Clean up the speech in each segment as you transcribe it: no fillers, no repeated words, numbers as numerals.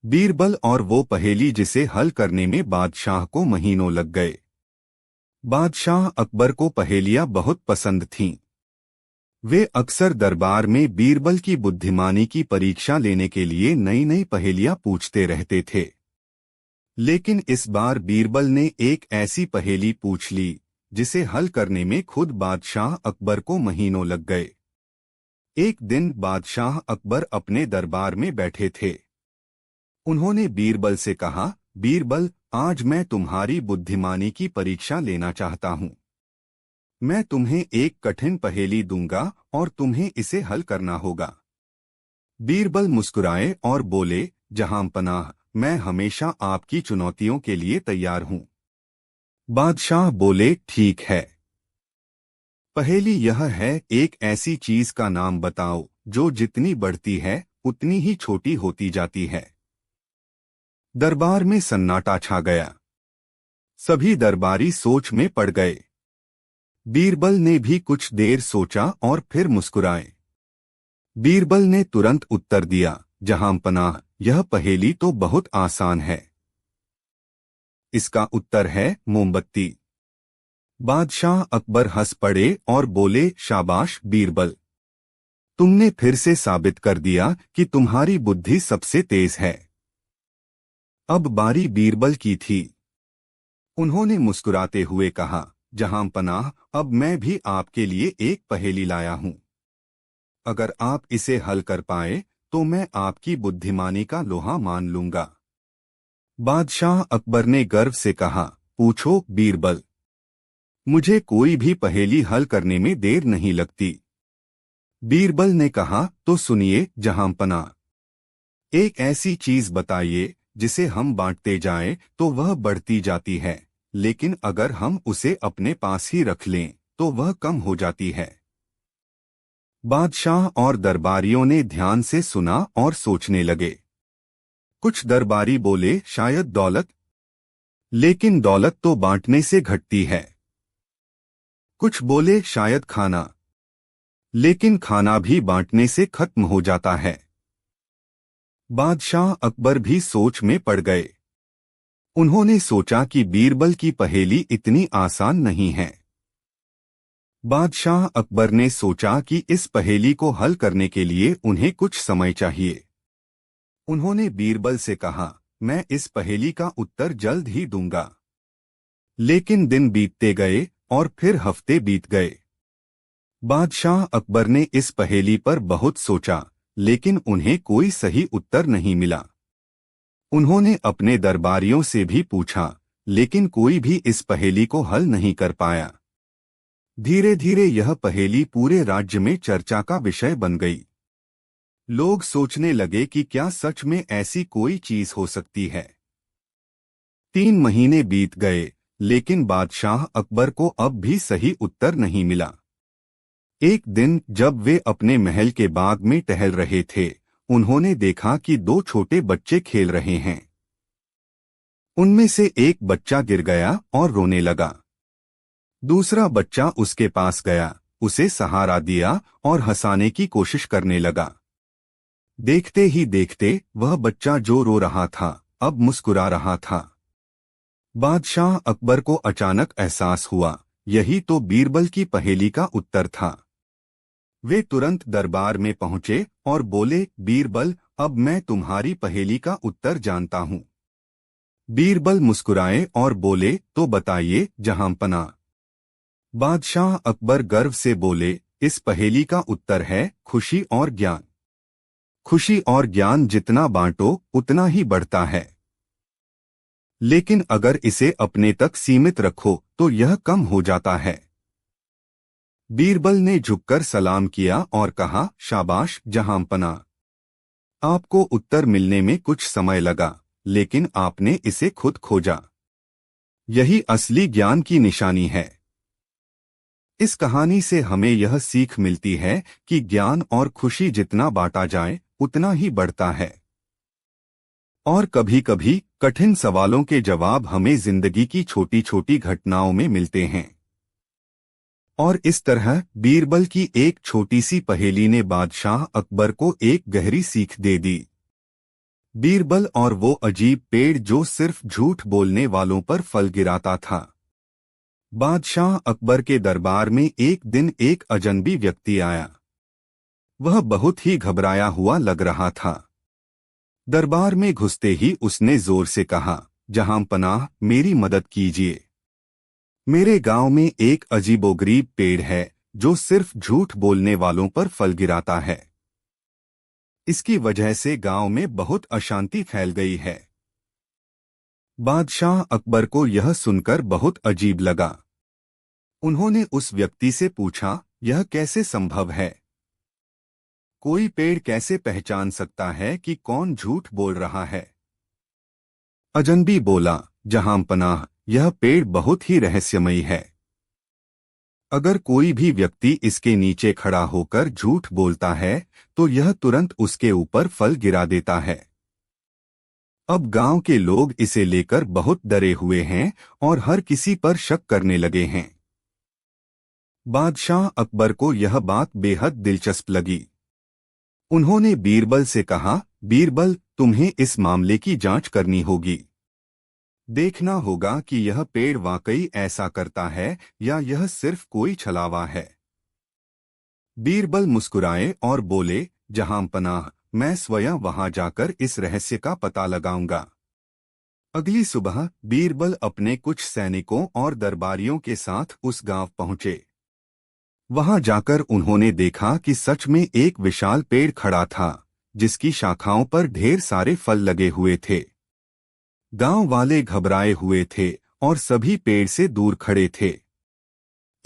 बीरबल और वो पहेली जिसे हल करने में बादशाह को महीनों लग गए। बादशाह अकबर को पहेलियां बहुत पसंद थीं। वे अक्सर दरबार में बीरबल की बुद्धिमानी की परीक्षा लेने के लिए नई नई पहेलियां पूछते रहते थे। लेकिन इस बार बीरबल ने एक ऐसी पहेली पूछ ली जिसे हल करने में खुद बादशाह अकबर को महीनों लग गए। एक दिन बादशाह अकबर अपने दरबार में बैठे थे। उन्होंने बीरबल से कहा, बीरबल, आज मैं तुम्हारी बुद्धिमानी की परीक्षा लेना चाहता हूँ। मैं तुम्हें एक कठिन पहेली दूंगा और तुम्हें इसे हल करना होगा। बीरबल मुस्कुराए और बोले, जहांपनाह, मैं हमेशा आपकी चुनौतियों के लिए तैयार हूँ। बादशाह बोले, ठीक है। पहेली यह है, एक ऐसी चीज का नाम बताओ जो जितनी बढ़ती है उतनी ही छोटी होती जाती है। दरबार में सन्नाटा छा गया। सभी दरबारी सोच में पड़ गए। बीरबल ने भी कुछ देर सोचा और फिर मुस्कुराए। बीरबल ने तुरंत उत्तर दिया, जहांपनाह, यह पहेली तो बहुत आसान है। इसका उत्तर है मोमबत्ती। बादशाह अकबर हंस पड़े और बोले, शाबाश बीरबल, तुमने फिर से साबित कर दिया कि तुम्हारी बुद्धि सबसे तेज है। अब बारी बीरबल की थी। उन्होंने मुस्कुराते हुए कहा, जहांपनाह, अब मैं भी आपके लिए एक पहेली लाया हूं। अगर आप इसे हल कर पाए तो मैं आपकी बुद्धिमानी का लोहा मान लूंगा। बादशाह अकबर ने गर्व से कहा, पूछो बीरबल। मुझे कोई भी पहेली हल करने में देर नहीं लगती। बीरबल ने कहा, तो सुनिए जहांपनाह, एक ऐसी चीज बताइए जिसे हम बांटते जाएं तो वह बढ़ती जाती है, लेकिन अगर हम उसे अपने पास ही रख लें तो वह कम हो जाती है। बादशाह और दरबारियों ने ध्यान से सुना और सोचने लगे। कुछ दरबारी बोले, शायद दौलत, लेकिन दौलत तो बांटने से घटती है। कुछ बोले, शायद खाना, लेकिन खाना भी बांटने से खत्म हो जाता है। बादशाह अकबर भी सोच में पड़ गए। उन्होंने सोचा कि बीरबल की पहेली इतनी आसान नहीं है। बादशाह अकबर ने सोचा कि इस पहेली को हल करने के लिए उन्हें कुछ समय चाहिए। उन्होंने बीरबल से कहा, मैं इस पहेली का उत्तर जल्द ही दूंगा। लेकिन दिन बीतते गए और फिर हफ्ते बीत गए। बादशाह अकबर ने इस पहेली पर बहुत सोचा, लेकिन उन्हें कोई सही उत्तर नहीं मिला। उन्होंने अपने दरबारियों से भी पूछा, लेकिन कोई भी इस पहेली को हल नहीं कर पाया। धीरे धीरे यह पहेली पूरे राज्य में चर्चा का विषय बन गई। लोग सोचने लगे कि क्या सच में ऐसी कोई चीज हो सकती है। 3 महीने बीत गए, लेकिन बादशाह अकबर को अब भी सही उत्तर नहीं मिला। एक दिन जब वे अपने महल के बाग में टहल रहे थे, उन्होंने देखा कि 2 छोटे बच्चे खेल रहे हैं। उनमें से एक बच्चा गिर गया और रोने लगा। दूसरा बच्चा उसके पास गया, उसे सहारा दिया और हंसाने की कोशिश करने लगा। देखते ही देखते वह बच्चा जो रो रहा था अब मुस्कुरा रहा था। बादशाह अकबर को अचानक एहसास हुआ, यही तो बीरबल की पहेली का उत्तर था। वे तुरंत दरबार में पहुंचे और बोले, बीरबल, अब मैं तुम्हारी पहेली का उत्तर जानता हूं। बीरबल मुस्कुराए और बोले, तो बताइए जहांपनाह। बादशाह अकबर गर्व से बोले, इस पहेली का उत्तर है खुशी और ज्ञान। खुशी और ज्ञान जितना बांटो उतना ही बढ़ता है, लेकिन अगर इसे अपने तक सीमित रखो तो यह कम हो जाता है। बीरबल ने झुककर सलाम किया और कहा, शाबाश जहांपनाह, आपको उत्तर मिलने में कुछ समय लगा, लेकिन आपने इसे खुद खोजा। यही असली ज्ञान की निशानी है। इस कहानी से हमें यह सीख मिलती है कि ज्ञान और खुशी जितना बांटा जाए उतना ही बढ़ता है। और कभी कभी कठिन सवालों के जवाब हमें जिंदगी की छोटी छोटी घटनाओं में मिलते हैं। और इस तरह बीरबल की एक छोटी सी पहेली ने बादशाह अकबर को एक गहरी सीख दे दी। बीरबल और वो अजीब पेड़ जो सिर्फ झूठ बोलने वालों पर फल गिराता था। बादशाह अकबर के दरबार में एक दिन एक अजनबी व्यक्ति आया। वह बहुत ही घबराया हुआ लग रहा था। दरबार में घुसते ही उसने जोर से कहा, जहांपनाह, मेरी मदद कीजिए। मेरे गांव में एक अजीबोगरीब पेड़ है जो सिर्फ झूठ बोलने वालों पर फल गिराता है। इसकी वजह से गांव में बहुत अशांति फैल गई है। बादशाह अकबर को यह सुनकर बहुत अजीब लगा। उन्होंने उस व्यक्ति से पूछा, यह कैसे संभव है? कोई पेड़ कैसे पहचान सकता है कि कौन झूठ बोल रहा है? अजनबी बोला, जहांपनाह, यह पेड़ बहुत ही रहस्यमयी है। अगर कोई भी व्यक्ति इसके नीचे खड़ा होकर झूठ बोलता है तो यह तुरंत उसके ऊपर फल गिरा देता है। अब गांव के लोग इसे लेकर बहुत डरे हुए हैं और हर किसी पर शक करने लगे हैं। बादशाह अकबर को यह बात बेहद दिलचस्प लगी। उन्होंने बीरबल से कहा, बीरबल, तुम्हें इस मामले की जांच करनी होगी। देखना होगा कि यह पेड़ वाकई ऐसा करता है या यह सिर्फ कोई छलावा है। बीरबल मुस्कुराए और बोले, जहांपनाह, मैं स्वयं वहां जाकर इस रहस्य का पता लगाऊंगा। अगली सुबह बीरबल अपने कुछ सैनिकों और दरबारियों के साथ उस गांव पहुंचे। वहां जाकर उन्होंने देखा कि सच में एक विशाल पेड़ खड़ा था जिसकी शाखाओं पर ढेर सारे फल लगे हुए थे। गांव वाले घबराए हुए थे और सभी पेड़ से दूर खड़े थे।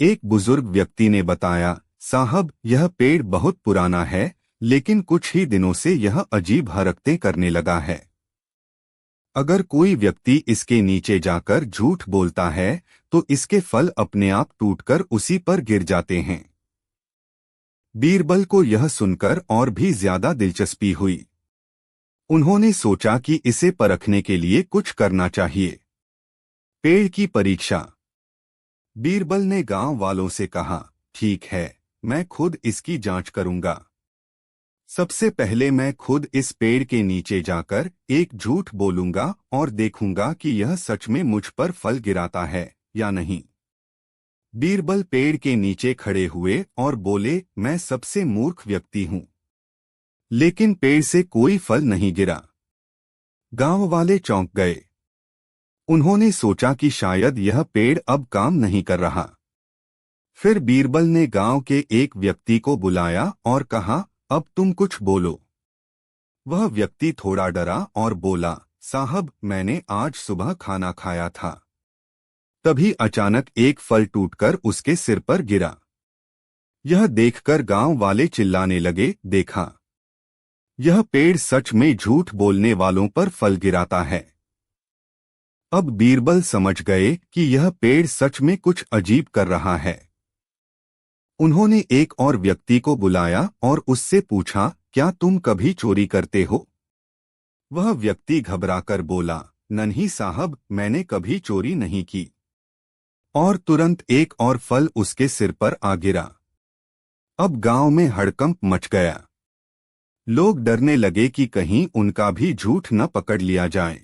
एक बुजुर्ग व्यक्ति ने बताया, साहब, यह पेड़ बहुत पुराना है, लेकिन कुछ ही दिनों से यह अजीब हरकतें करने लगा है। अगर कोई व्यक्ति इसके नीचे जाकर झूठ बोलता है तो इसके फल अपने आप टूटकर उसी पर गिर जाते हैं। बीरबल को यह सुनकर और भी ज्यादा दिलचस्पी हुई। उन्होंने सोचा कि इसे परखने के लिए कुछ करना चाहिए। पेड़ की परीक्षा। बीरबल ने गांव वालों से कहा, ठीक है, मैं खुद इसकी जांच करूंगा। सबसे पहले मैं खुद इस पेड़ के नीचे जाकर एक झूठ बोलूंगा और देखूंगा कि यह सच में मुझ पर फल गिराता है या नहीं। बीरबल पेड़ के नीचे खड़े हुए और बोले, मैं सबसे मूर्ख व्यक्ति हूं, लेकिन पेड़ से कोई फल नहीं गिरा। गांव वाले चौंक गए। उन्होंने सोचा कि शायद यह पेड़ अब काम नहीं कर रहा। फिर बीरबल ने गांव के एक व्यक्ति को बुलाया और कहा, अब तुम कुछ बोलो। वह व्यक्ति थोड़ा डरा और बोला, साहब, मैंने आज सुबह खाना खाया था। तभी अचानक एक फल टूटकर उसके सिर पर गिरा। यह देखकर गांव वाले चिल्लाने लगे, देखा, यह पेड़ सच में झूठ बोलने वालों पर फल गिराता है। अब बीरबल समझ गए कि यह पेड़ सच में कुछ अजीब कर रहा है। उन्होंने एक और व्यक्ति को बुलाया और उससे पूछा, क्या तुम कभी चोरी करते हो? वह व्यक्ति घबराकर बोला, नहीं साहब, मैंने कभी चोरी नहीं की। और तुरंत एक और फल उसके सिर पर आ गिरा। अब गांव में हड़कंप मच गया। लोग डरने लगे कि कहीं उनका भी झूठ न पकड़ लिया जाए।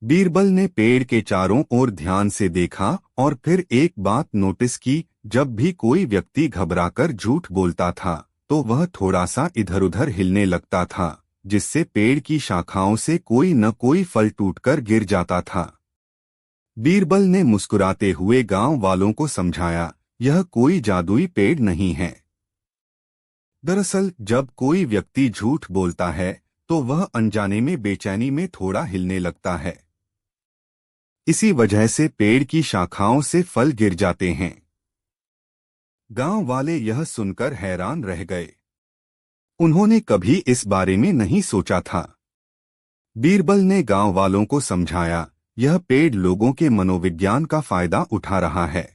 बीरबल ने पेड़ के चारों ओर ध्यान से देखा और फिर एक बात नोटिस की, जब भी कोई व्यक्ति घबराकर झूठ बोलता था तो वह थोड़ा सा इधर उधर हिलने लगता था, जिससे पेड़ की शाखाओं से कोई न कोई फल टूटकर गिर जाता था। बीरबल ने मुस्कुराते हुए गांव वालों को समझाया, यह कोई जादुई पेड़ नहीं है। दरअसल जब कोई व्यक्ति झूठ बोलता है तो वह अनजाने में बेचैनी में थोड़ा हिलने लगता है। इसी वजह से पेड़ की शाखाओं से फल गिर जाते हैं। गांव वाले यह सुनकर हैरान रह गए। उन्होंने कभी इस बारे में नहीं सोचा था। बीरबल ने गांव वालों को समझाया, यह पेड़ लोगों के मनोविज्ञान का फायदा उठा रहा है।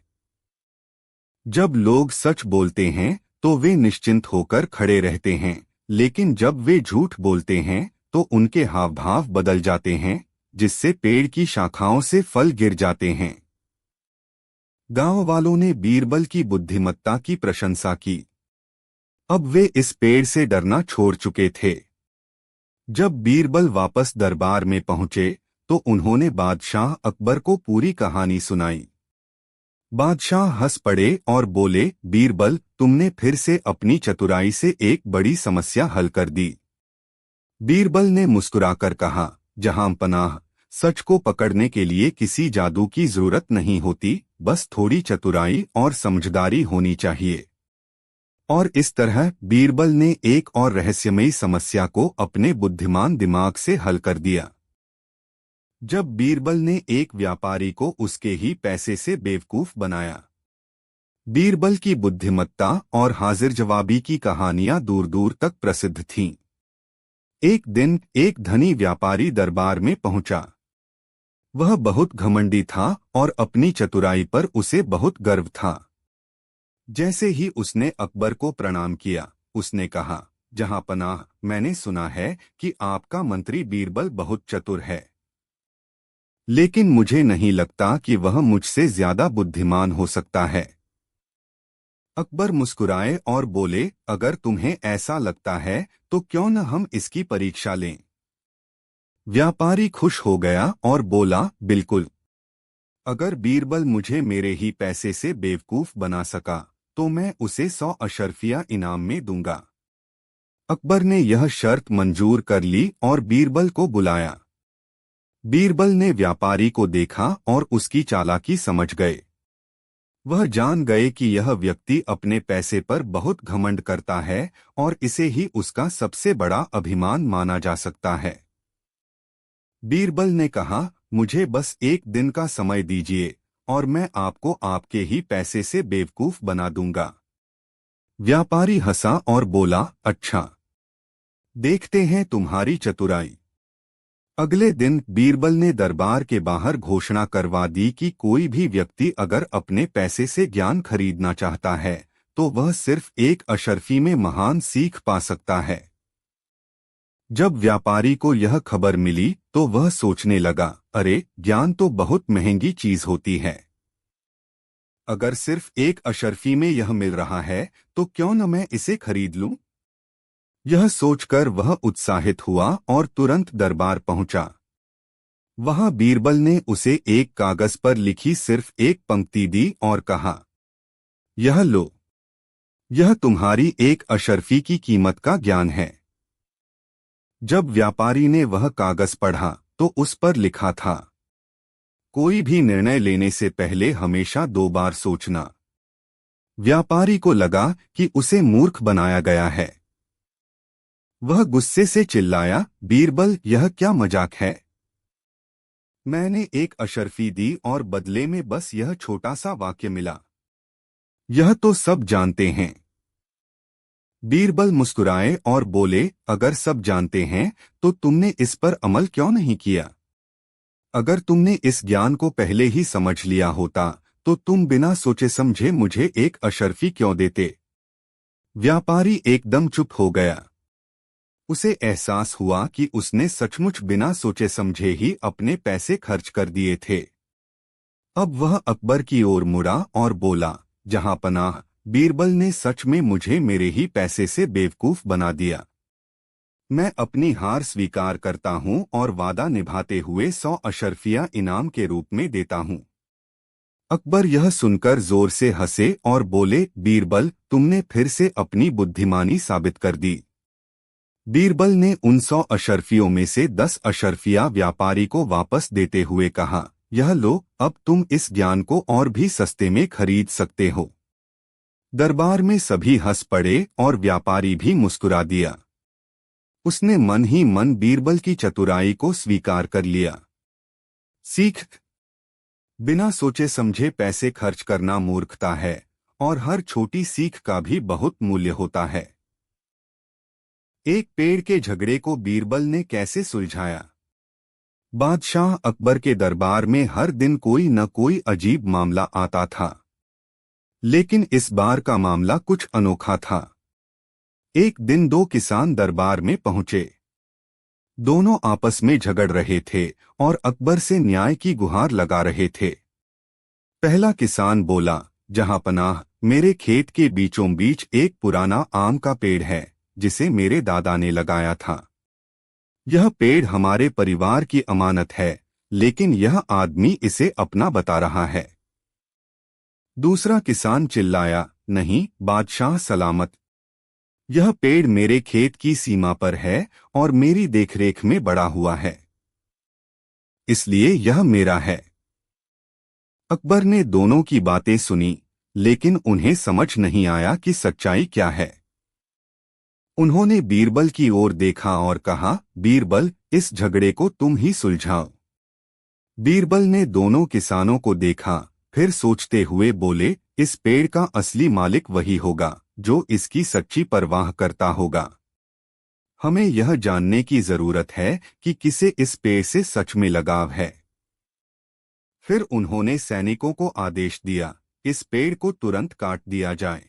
जब लोग सच बोलते हैं तो वे निश्चिंत होकर खड़े रहते हैं, लेकिन जब वे झूठ बोलते हैं तो उनके हाव भाव बदल जाते हैं, जिससे पेड़ की शाखाओं से फल गिर जाते हैं। गांव वालों ने बीरबल की बुद्धिमत्ता की प्रशंसा की। अब वे इस पेड़ से डरना छोड़ चुके थे। जब बीरबल वापस दरबार में पहुंचे तो उन्होंने बादशाह अकबर को पूरी कहानी सुनाई। बादशाह हंस पड़े और बोले, बीरबल, तुमने फिर से अपनी चतुराई से एक बड़ी समस्या हल कर दी। बीरबल ने मुस्कुराकर कहा, जहां पनाह, सच को पकड़ने के लिए किसी जादू की जरूरत नहीं होती, बस थोड़ी चतुराई और समझदारी होनी चाहिए। और इस तरह बीरबल ने एक और रहस्यमयी समस्या को अपने बुद्धिमान दिमाग से हल कर दिया। जब बीरबल ने एक व्यापारी को उसके ही पैसे से बेवकूफ बनाया। बीरबल की बुद्धिमत्ता और हाजिर जवाबी की कहानियां दूर दूर तक प्रसिद्ध थीं। एक दिन एक धनी व्यापारी दरबार में पहुंचा। वह बहुत घमंडी था और अपनी चतुराई पर उसे बहुत गर्व था। जैसे ही उसने अकबर को प्रणाम किया, उसने कहा, जहां पनाह, मैंने सुना है कि आपका मंत्री बीरबल बहुत चतुर है, लेकिन मुझे नहीं लगता कि वह मुझसे ज्यादा बुद्धिमान हो सकता है। अकबर मुस्कुराए और बोले, अगर तुम्हें ऐसा लगता है तो क्यों न हम इसकी परीक्षा लें। व्यापारी खुश हो गया और बोला, बिल्कुल। अगर बीरबल मुझे मेरे ही पैसे से बेवकूफ बना सका तो मैं उसे 100 अशर्फिया इनाम में दूंगा। अकबर ने यह शर्त मंजूर कर ली और बीरबल को बुलाया। बीरबल ने व्यापारी को देखा और उसकी चालाकी समझ गए। वह जान गए कि यह व्यक्ति अपने पैसे पर बहुत घमंड करता है और इसे ही उसका सबसे बड़ा अभिमान माना जा सकता है। बीरबल ने कहा, मुझे बस एक दिन का समय दीजिए और मैं आपको आपके ही पैसे से बेवकूफ बना दूंगा। व्यापारी हंसा और बोला, अच्छा, देखते हैं तुम्हारी चतुराई। अगले दिन बीरबल ने दरबार के बाहर घोषणा करवा दी कि कोई भी व्यक्ति अगर अपने पैसे से ज्ञान खरीदना चाहता है तो वह सिर्फ एक अशर्फी में महान सीख पा सकता है। जब व्यापारी को यह खबर मिली तो वह सोचने लगा, अरे, ज्ञान तो बहुत महंगी चीज होती है। अगर सिर्फ एक अशर्फी में यह मिल रहा है तो क्यों न मैं इसे खरीद लूं। यह सोचकर वह उत्साहित हुआ और तुरंत दरबार पहुंचा। वहां बीरबल ने उसे एक कागज पर लिखी सिर्फ एक पंक्ति दी और कहा, यह लो, यह तुम्हारी एक अशर्फी की कीमत का ज्ञान है। जब व्यापारी ने वह कागज पढ़ा तो उस पर लिखा था, कोई भी निर्णय लेने से पहले हमेशा 2 बार सोचना। व्यापारी को लगा कि उसे मूर्ख बनाया गया है। वह गुस्से से चिल्लाया, बीरबल, यह क्या मजाक है। मैंने एक अशर्फी दी और बदले में बस यह छोटा सा वाक्य मिला। यह तो सब जानते हैं। बीरबल मुस्कुराए और बोले, अगर सब जानते हैं तो तुमने इस पर अमल क्यों नहीं किया। अगर तुमने इस ज्ञान को पहले ही समझ लिया होता तो तुम बिना सोचे समझे मुझे एक अशर्फी क्यों देते। व्यापारी एकदम चुप हो गया। उसे एहसास हुआ कि उसने सचमुच बिना सोचे समझे ही अपने पैसे खर्च कर दिए थे। अब वह अकबर की ओर मुड़ा और बोला, जहां पनाह, बीरबल ने सच में मुझे मेरे ही पैसे से बेवकूफ बना दिया। मैं अपनी हार स्वीकार करता हूं और वादा निभाते हुए 100 अशर्फिया इनाम के रूप में देता हूं। अकबर यह सुनकर जोर से हंसे और बोले, बीरबल, तुमने फिर से अपनी बुद्धिमानी साबित कर दी। बीरबल ने उन 100 अशर्फियों में से 10 अशर्फिया व्यापारी को वापस देते हुए कहा, यह लो, अब तुम इस ज्ञान को और भी सस्ते में खरीद सकते हो। दरबार में सभी हंस पड़े और व्यापारी भी मुस्कुरा दिया। उसने मन ही मन बीरबल की चतुराई को स्वीकार कर लिया। सीख, बिना सोचे समझे पैसे खर्च करना मूर्खता है और हर छोटी सीख का भी बहुत मूल्य होता है। एक पेड़ के झगड़े को बीरबल ने कैसे सुलझाया। बादशाह अकबर के दरबार में हर दिन कोई न कोई अजीब मामला आता था, लेकिन इस बार का मामला कुछ अनोखा था। एक दिन 2 किसान दरबार में पहुंचे। दोनों आपस में झगड़ रहे थे और अकबर से न्याय की गुहार लगा रहे थे। पहला किसान बोला, जहां पनाह, मेरे खेत के बीचों बीच एक पुराना आम का पेड़ है जिसे मेरे दादा ने लगाया था। यह पेड़ हमारे परिवार की अमानत है, लेकिन यह आदमी इसे अपना बता रहा है। दूसरा किसान चिल्लाया, नहीं बादशाह सलामत। यह पेड़ मेरे खेत की सीमा पर है और मेरी देखरेख में बड़ा हुआ है, इसलिए यह मेरा है। अकबर ने दोनों की बातें सुनी, लेकिन उन्हें समझ नहीं आया कि सच्चाई क्या है। उन्होंने बीरबल की ओर देखा और कहा, बीरबल, इस झगड़े को तुम ही सुलझाओ। बीरबल ने दोनों किसानों को देखा, फिर सोचते हुए बोले, इस पेड़ का असली मालिक वही होगा जो इसकी सच्ची परवाह करता होगा। हमें यह जानने की जरूरत है कि किसे इस पेड़ से सच में लगाव है। फिर उन्होंने सैनिकों को आदेश दिया, इस पेड़ को तुरंत काट दिया जाए।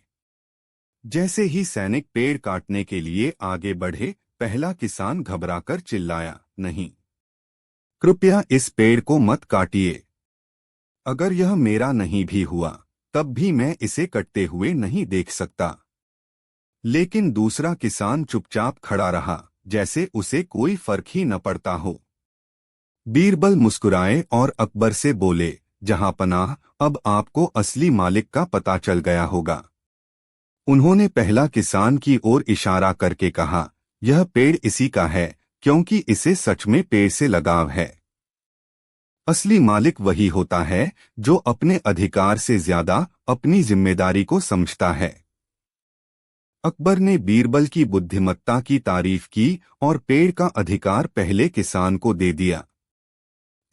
जैसे ही सैनिक पेड़ काटने के लिए आगे बढ़े, पहला किसान घबराकर चिल्लाया, नहीं, कृपया इस पेड़ को मत काटिए। अगर यह मेरा नहीं भी हुआ, तब भी मैं इसे कटते हुए नहीं देख सकता। लेकिन दूसरा किसान चुपचाप खड़ा रहा, जैसे उसे कोई फर्क ही न पड़ता हो। बीरबल मुस्कुराए और अकबर से बोले, जहां पनाह, अब आपको असली मालिक का पता चल गया होगा। उन्होंने पहला किसान की ओर इशारा करके कहा, यह पेड़ इसी का है, क्योंकि इसे सच में पेड़ से लगाव है। असली मालिक वही होता है जो अपने अधिकार से ज्यादा अपनी जिम्मेदारी को समझता है। अकबर ने बीरबल की बुद्धिमत्ता की तारीफ की और पेड़ का अधिकार पहले किसान को दे दिया।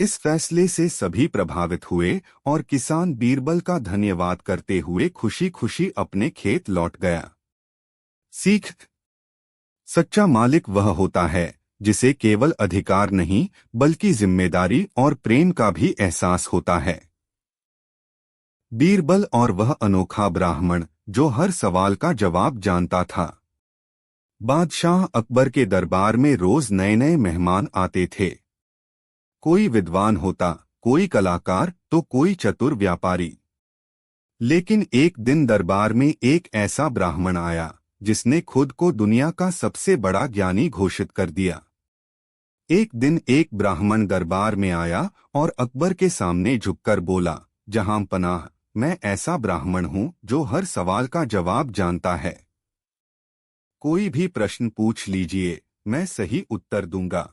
इस फैसले से सभी प्रभावित हुए और किसान बीरबल का धन्यवाद करते हुए खुशी खुशी अपने खेत लौट गया। सीख: सच्चा मालिक वह होता है जिसे केवल अधिकार नहीं बल्कि जिम्मेदारी और प्रेम का भी एहसास होता है। बीरबल और वह अनोखा ब्राह्मण जो हर सवाल का जवाब जानता था। बादशाह अकबर के दरबार में रोज नए नए मेहमान आते थे। कोई विद्वान होता, कोई कलाकार तो कोई चतुर व्यापारी। लेकिन एक दिन दरबार में एक ऐसा ब्राह्मण आया जिसने खुद को दुनिया का सबसे बड़ा ज्ञानी घोषित कर दिया। एक दिन एक ब्राह्मण दरबार में आया और अकबर के सामने झुककर बोला, जहां पनाह, मैं ऐसा ब्राह्मण हूं जो हर सवाल का जवाब जानता है। कोई भी प्रश्न पूछ लीजिए, मैं सही उत्तर दूंगा।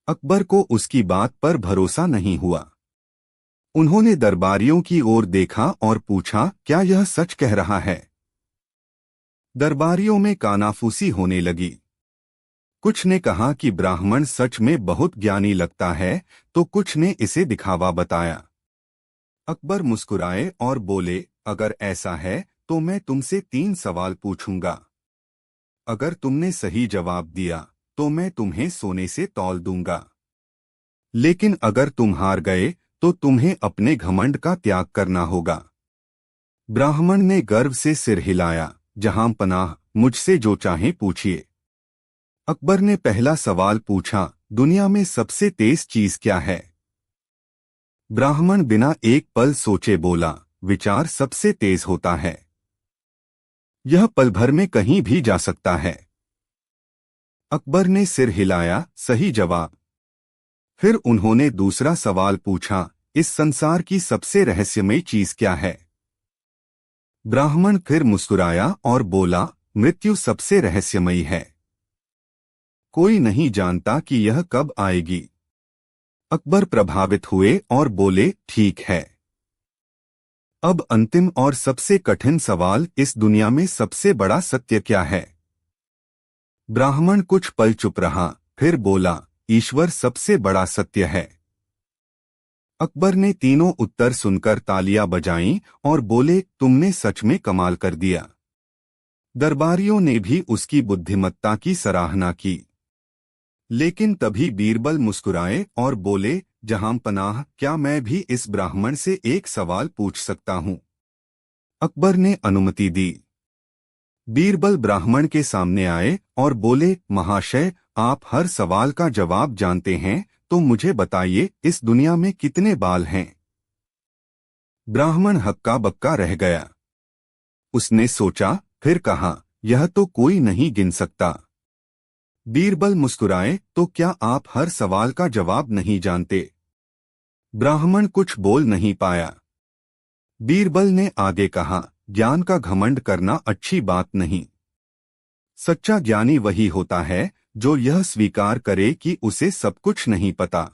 अकबर को उसकी बात पर भरोसा नहीं हुआ। उन्होंने दरबारियों की ओर देखा और पूछा, क्या यह सच कह रहा है? दरबारियों में कानाफूसी होने लगी। कुछ ने कहा कि ब्राह्मण सच में बहुत ज्ञानी लगता है, तो कुछ ने इसे दिखावा बताया। अकबर मुस्कुराए और बोले, अगर ऐसा है तो मैं तुमसे 3 सवाल पूछूंगा। अगर तुमने सही जवाब दिया तो मैं तुम्हें सोने से तौल दूंगा। लेकिन अगर तुम हार गए तो तुम्हें अपने घमंड का त्याग करना होगा। ब्राह्मण ने गर्व से सिर हिलाया, जहां पनाह, मुझसे जो चाहे पूछिए। अकबर ने पहला सवाल पूछा, दुनिया में सबसे तेज चीज क्या है? ब्राह्मण बिना एक पल सोचे बोला, विचार सबसे तेज होता है। यह पल भर में कहीं भी जा सकता है। अकबर ने सिर हिलाया, सही जवाब। फिर उन्होंने दूसरा सवाल पूछा, इस संसार की सबसे रहस्यमयी चीज क्या है? ब्राह्मण फिर मुस्कुराया और बोला, मृत्यु सबसे रहस्यमयी है। कोई नहीं जानता कि यह कब आएगी। अकबर प्रभावित हुए और बोले, ठीक है। अब अंतिम और सबसे कठिन सवाल, इस दुनिया में सबसे बड़ा सत्य क्या है? ब्राह्मण कुछ पल चुप रहा, फिर बोला, ईश्वर सबसे बड़ा सत्य है। अकबर ने तीनों उत्तर सुनकर तालियां बजाईं और बोले, तुमने सच में कमाल कर दिया। दरबारियों ने भी उसकी बुद्धिमत्ता की सराहना की। लेकिन तभी बीरबल मुस्कुराए और बोले, जहां पनाह, क्या मैं भी इस ब्राह्मण से एक सवाल पूछ सकता हूं? अकबर ने अनुमति दी। बीरबल ब्राह्मण के सामने आए और बोले, महाशय, आप हर सवाल का जवाब जानते हैं, तो मुझे बताइए, इस दुनिया में कितने बाल हैं? ब्राह्मण हक्का बक्का रह गया। उसने सोचा, फिर कहा, यह तो कोई नहीं गिन सकता। बीरबल मुस्कुराए, तो क्या आप हर सवाल का जवाब नहीं जानते? ब्राह्मण कुछ बोल नहीं पाया। बीरबल ने आगे कहा, ज्ञान का घमंड करना अच्छी बात नहीं। सच्चा ज्ञानी वही होता है जो यह स्वीकार करे कि उसे सब कुछ नहीं पता।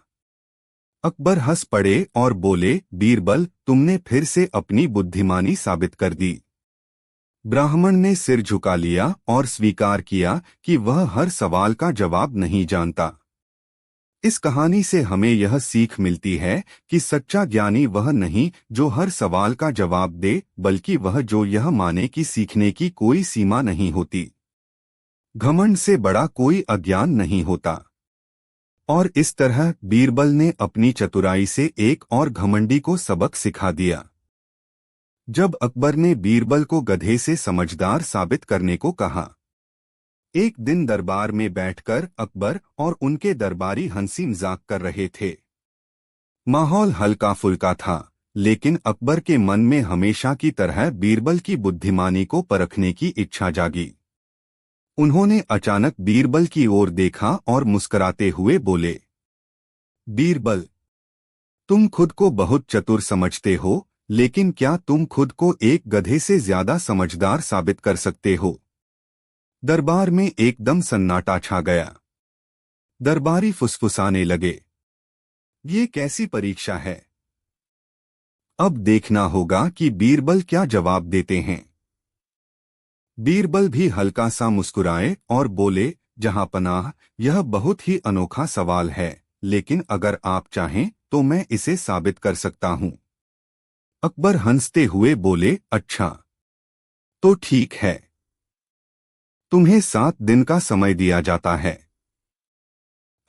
अकबर हंस पड़े और बोले, बीरबल, तुमने फिर से अपनी बुद्धिमानी साबित कर दी। ब्राह्मण ने सिर झुका लिया और स्वीकार किया कि वह हर सवाल का जवाब नहीं जानता। इस कहानी से हमें यह सीख मिलती है कि सच्चा ज्ञानी वह नहीं जो हर सवाल का जवाब दे, बल्कि वह जो यह माने कि सीखने की कोई सीमा नहीं होती। घमंड से बड़ा कोई अज्ञान नहीं होता। और इस तरह बीरबल ने अपनी चतुराई से एक और घमंडी को सबक सिखा दिया। जब अकबर ने बीरबल को गधे से समझदार साबित करने को कहा। एक दिन दरबार में बैठकर अकबर और उनके दरबारी हंसी मजाक कर रहे थे। माहौल हल्का फुल्का था, लेकिन अकबर के मन में हमेशा की तरह बीरबल की बुद्धिमानी को परखने की इच्छा जागी। उन्होंने अचानक बीरबल की ओर देखा और मुस्कुराते हुए बोले, बीरबल, तुम खुद को बहुत चतुर समझते हो, लेकिन क्या तुम खुद को एक गधे से ज्यादा समझदार साबित कर सकते हो? दरबार में एकदम सन्नाटा छा गया। दरबारी फुसफुसाने लगे, ये कैसी परीक्षा है? अब देखना होगा कि बीरबल क्या जवाब देते हैं। बीरबल भी हल्का सा मुस्कुराए और बोले, जहांपनाह, यह बहुत ही अनोखा सवाल है, लेकिन अगर आप चाहें तो मैं इसे साबित कर सकता हूं। अकबर हंसते हुए बोले, अच्छा, तो ठीक है। तुम्हें 7 दिन का समय दिया जाता है।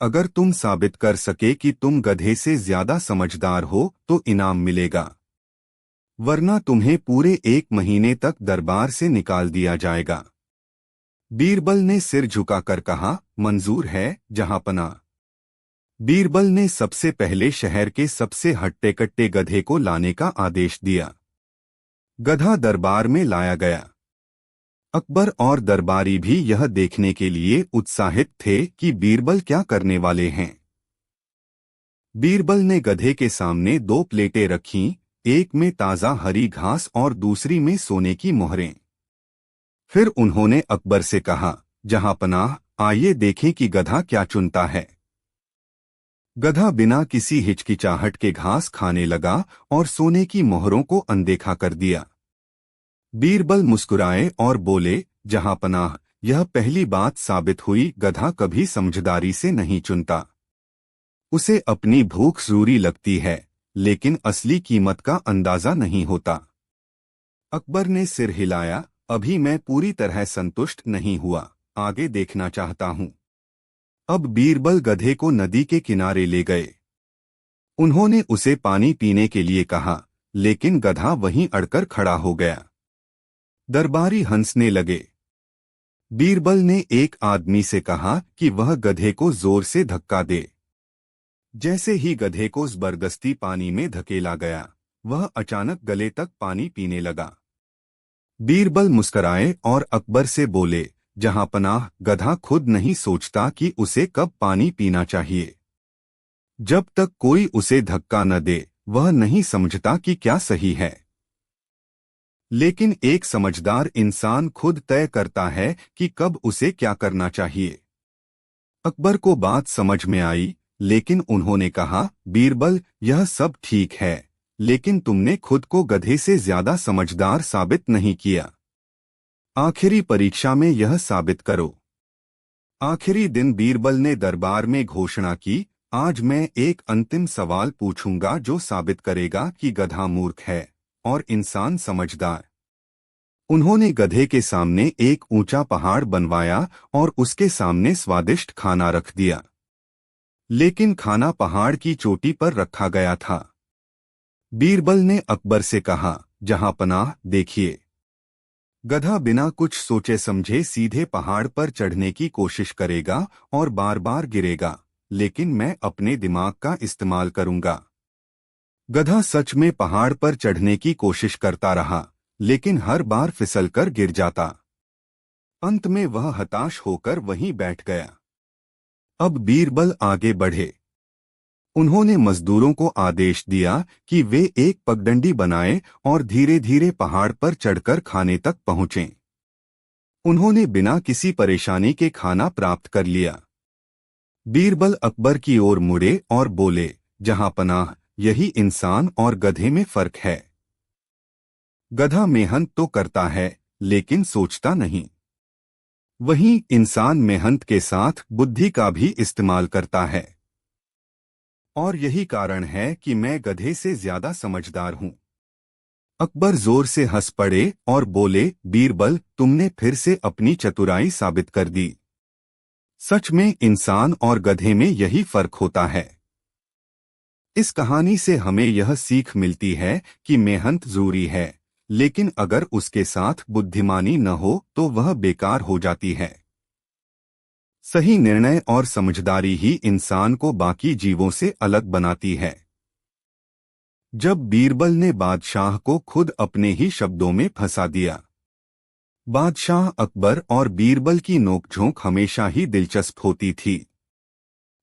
अगर तुम साबित कर सके कि तुम गधे से ज्यादा समझदार हो तो इनाम मिलेगा, वरना तुम्हें पूरे 1 महीने तक दरबार से निकाल दिया जाएगा। बीरबल ने सिर झुकाकर कहा, मंजूर है जहांपनाह। बीरबल ने सबसे पहले शहर के सबसे हट्टे-कट्टे गधे को लाने का आदेश दिया। गधा दरबार में लाया गया। अकबर और दरबारी भी यह देखने के लिए उत्साहित थे कि बीरबल क्या करने वाले हैं। बीरबल ने गधे के सामने 2 प्लेटें रखीं, एक में ताज़ा हरी घास और दूसरी में सोने की मोहरें। फिर उन्होंने अकबर से कहा, जहांपनाह, आइए देखें कि गधा क्या चुनता है। गधा बिना किसी हिचकिचाहट के घास खाने लगा और सोने की मोहरों को अनदेखा कर दिया। बीरबल मुस्कुराए और बोले, जहांपनाह, यह पहली बात साबित हुई, गधा कभी समझदारी से नहीं चुनता। उसे अपनी भूख जरूरी लगती है, लेकिन असली कीमत का अंदाजा नहीं होता। अकबर ने सिर हिलाया, अभी मैं पूरी तरह संतुष्ट नहीं हुआ, आगे देखना चाहता हूं। अब बीरबल गधे को नदी के किनारे ले गए। उन्होंने उसे पानी पीने के लिए कहा, लेकिन गधा वहीं अड़कर खड़ा हो गया। दरबारी हंसने लगे। बीरबल ने एक आदमी से कहा कि वह गधे को जोर से धक्का दे। जैसे ही गधे को जबरदस्ती पानी में धकेला गया, वह अचानक गले तक पानी पीने लगा। बीरबल मुस्कुराए और अकबर से बोले, जहांपनाह, गधा खुद नहीं सोचता कि उसे कब पानी पीना चाहिए। जब तक कोई उसे धक्का न दे, वह नहीं समझता कि क्या सही है। लेकिन एक समझदार इंसान खुद तय करता है कि कब उसे क्या करना चाहिए। अकबर को बात समझ में आई, लेकिन उन्होंने कहा, बीरबल, यह सब ठीक है, लेकिन तुमने खुद को गधे से ज्यादा समझदार साबित नहीं किया। आखिरी परीक्षा में यह साबित करो। आखिरी दिन बीरबल ने दरबार में घोषणा की, आज मैं एक अंतिम सवाल पूछूंगा जो साबित करेगा कि गधा मूर्ख है और इंसान समझदार। उन्होंने गधे के सामने एक ऊंचा पहाड़ बनवाया और उसके सामने स्वादिष्ट खाना रख दिया। लेकिन खाना पहाड़ की चोटी पर रखा गया था। बीरबल ने अकबर से कहा, जहांपनाह, देखिए। गधा बिना कुछ सोचे समझे सीधे पहाड़ पर चढ़ने की कोशिश करेगा और बार बार गिरेगा, लेकिन मैं अपने दिमाग का इस्तेमाल करूंगा। गधा सच में पहाड़ पर चढ़ने की कोशिश करता रहा, लेकिन हर बार फिसलकर गिर जाता। अंत में वह हताश होकर वहीं बैठ गया। अब बीरबल आगे बढ़े। उन्होंने मजदूरों को आदेश दिया कि वे एक पगडंडी बनाएं और धीरे धीरे पहाड़ पर चढ़कर खाने तक पहुंचें। उन्होंने बिना किसी परेशानी के खाना प्राप्त कर लिया। बीरबल अकबर की ओर मुड़े और बोले, जहां पनाह, यही इंसान और गधे में फर्क है। गधा मेहनत तो करता है लेकिन सोचता नहीं, वहीं इंसान मेहनत के साथ बुद्धि का भी इस्तेमाल करता है। और यही कारण है कि मैं गधे से ज्यादा समझदार हूं। अकबर जोर से हंस पड़े और बोले, बीरबल, तुमने फिर से अपनी चतुराई साबित कर दी। सच में इंसान और गधे में यही फर्क होता है। इस कहानी से हमें यह सीख मिलती है कि मेहनत जरूरी है, लेकिन अगर उसके साथ बुद्धिमानी न हो तो वह बेकार हो जाती है। सही निर्णय और समझदारी ही इंसान को बाकी जीवों से अलग बनाती है। जब बीरबल ने बादशाह को खुद अपने ही शब्दों में फंसा दिया। बादशाह अकबर और बीरबल की नोकझोंक हमेशा ही दिलचस्प होती थी।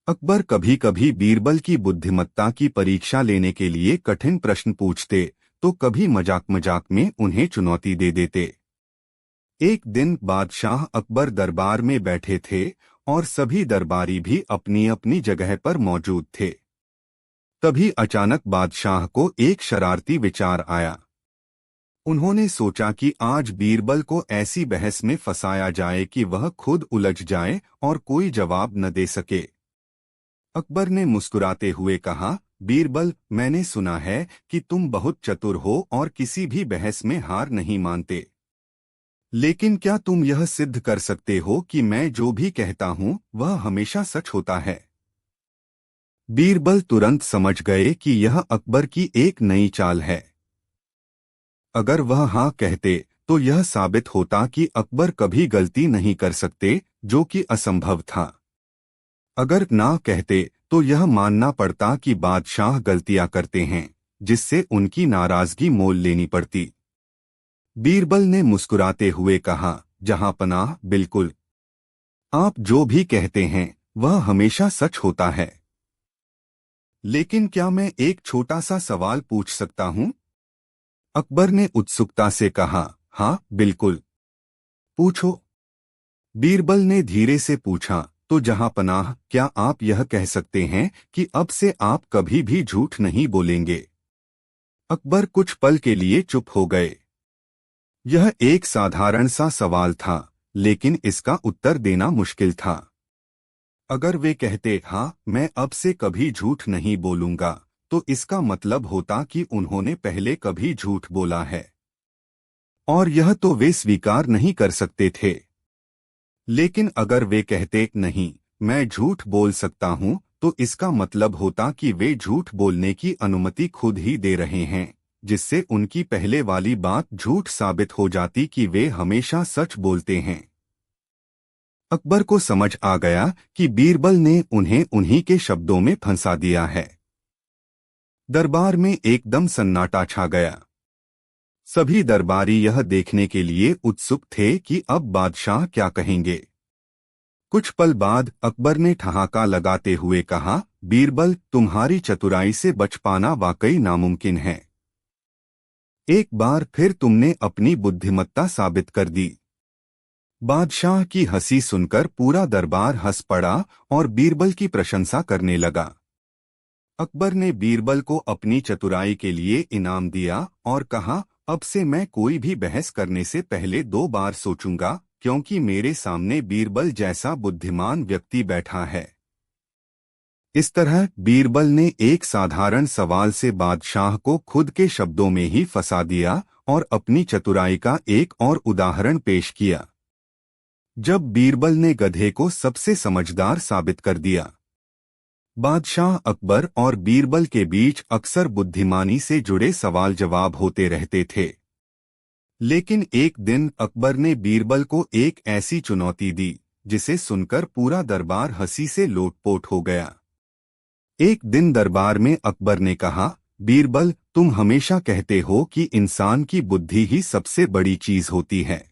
अकबर कभी कभी बीरबल की बुद्धिमत्ता की परीक्षा लेने के लिए कठिन प्रश्न पूछते, तो कभी मजाक मजाक में उन्हें चुनौती दे देते। एक दिन बादशाह अकबर दरबार में बैठे थे और सभी दरबारी भी अपनी अपनी जगह पर मौजूद थे। तभी अचानक बादशाह को एक शरारती विचार आया। उन्होंने सोचा कि आज बीरबल को ऐसी बहस में फंसाया जाए कि वह खुद उलझ जाए और कोई जवाब न दे सके। अकबर ने मुस्कुराते हुए कहा, बीरबल, मैंने सुना है कि तुम बहुत चतुर हो और किसी भी बहस में हार नहीं मानते। लेकिन क्या तुम यह सिद्ध कर सकते हो कि मैं जो भी कहता हूं वह हमेशा सच होता है? बीरबल तुरंत समझ गए कि यह अकबर की एक नई चाल है। अगर वह हाँ कहते तो यह साबित होता कि अकबर कभी गलती नहीं कर सकते, जो कि असंभव था। अगर ना कहते तो यह मानना पड़ता कि बादशाह गलतियां करते हैं, जिससे उनकी नाराजगी मोल लेनी पड़ती। बीरबल ने मुस्कुराते हुए कहा, जहां पनाह, बिल्कुल, आप जो भी कहते हैं वह हमेशा सच होता है। लेकिन क्या मैं एक छोटा सा सवाल पूछ सकता हूं? अकबर ने उत्सुकता से कहा, हाँ बिल्कुल, पूछो। बीरबल ने धीरे से पूछा, तो जहां पनाह, क्या आप यह कह सकते हैं कि अब से आप कभी भी झूठ नहीं बोलेंगे? अकबर कुछ पल के लिए चुप हो गए। यह एक साधारण सा सवाल था, लेकिन इसका उत्तर देना मुश्किल था। अगर वे कहते, हाँ मैं अब से कभी झूठ नहीं बोलूंगा, तो इसका मतलब होता कि उन्होंने पहले कभी झूठ बोला है, और यह तो वे स्वीकार नहीं कर सकते थे। लेकिन अगर वे कहते, नहीं मैं झूठ बोल सकता हूं, तो इसका मतलब होता कि वे झूठ बोलने की अनुमति खुद ही दे रहे हैं, जिससे उनकी पहले वाली बात झूठ साबित हो जाती कि वे हमेशा सच बोलते हैं। अकबर को समझ आ गया कि बीरबल ने उन्हें उन्हीं के शब्दों में फंसा दिया है। दरबार में एकदम सन्नाटा छा गया। सभी दरबारी यह देखने के लिए उत्सुक थे कि अब बादशाह क्या कहेंगे। कुछ पल बाद अकबर ने ठहाका लगाते हुए कहा, बीरबल, तुम्हारी चतुराई से बच पाना वाकई नामुमकिन है। एक बार फिर तुमने अपनी बुद्धिमत्ता साबित कर दी। बादशाह की हंसी सुनकर पूरा दरबार हंस पड़ा और बीरबल की प्रशंसा करने लगा। अकबर ने बीरबल को अपनी चतुराई के लिए इनाम दिया और कहा, अब से मैं कोई भी बहस करने से पहले 2 बार सोचूंगा, क्योंकि मेरे सामने बीरबल जैसा बुद्धिमान व्यक्ति बैठा है। इस तरह बीरबल ने एक साधारण सवाल से बादशाह को खुद के शब्दों में ही फंसा दिया और अपनी चतुराई का एक और उदाहरण पेश किया। जब बीरबल ने गधे को सबसे समझदार साबित कर दिया। बादशाह अकबर और बीरबल के बीच अक्सर बुद्धिमानी से जुड़े सवाल जवाब होते रहते थे। लेकिन एक दिन अकबर ने बीरबल को एक ऐसी चुनौती दी जिसे सुनकर पूरा दरबार हंसी से लोटपोट हो गया। एक दिन दरबार में अकबर ने कहा, बीरबल, तुम हमेशा कहते हो कि इंसान की बुद्धि ही सबसे बड़ी चीज होती है।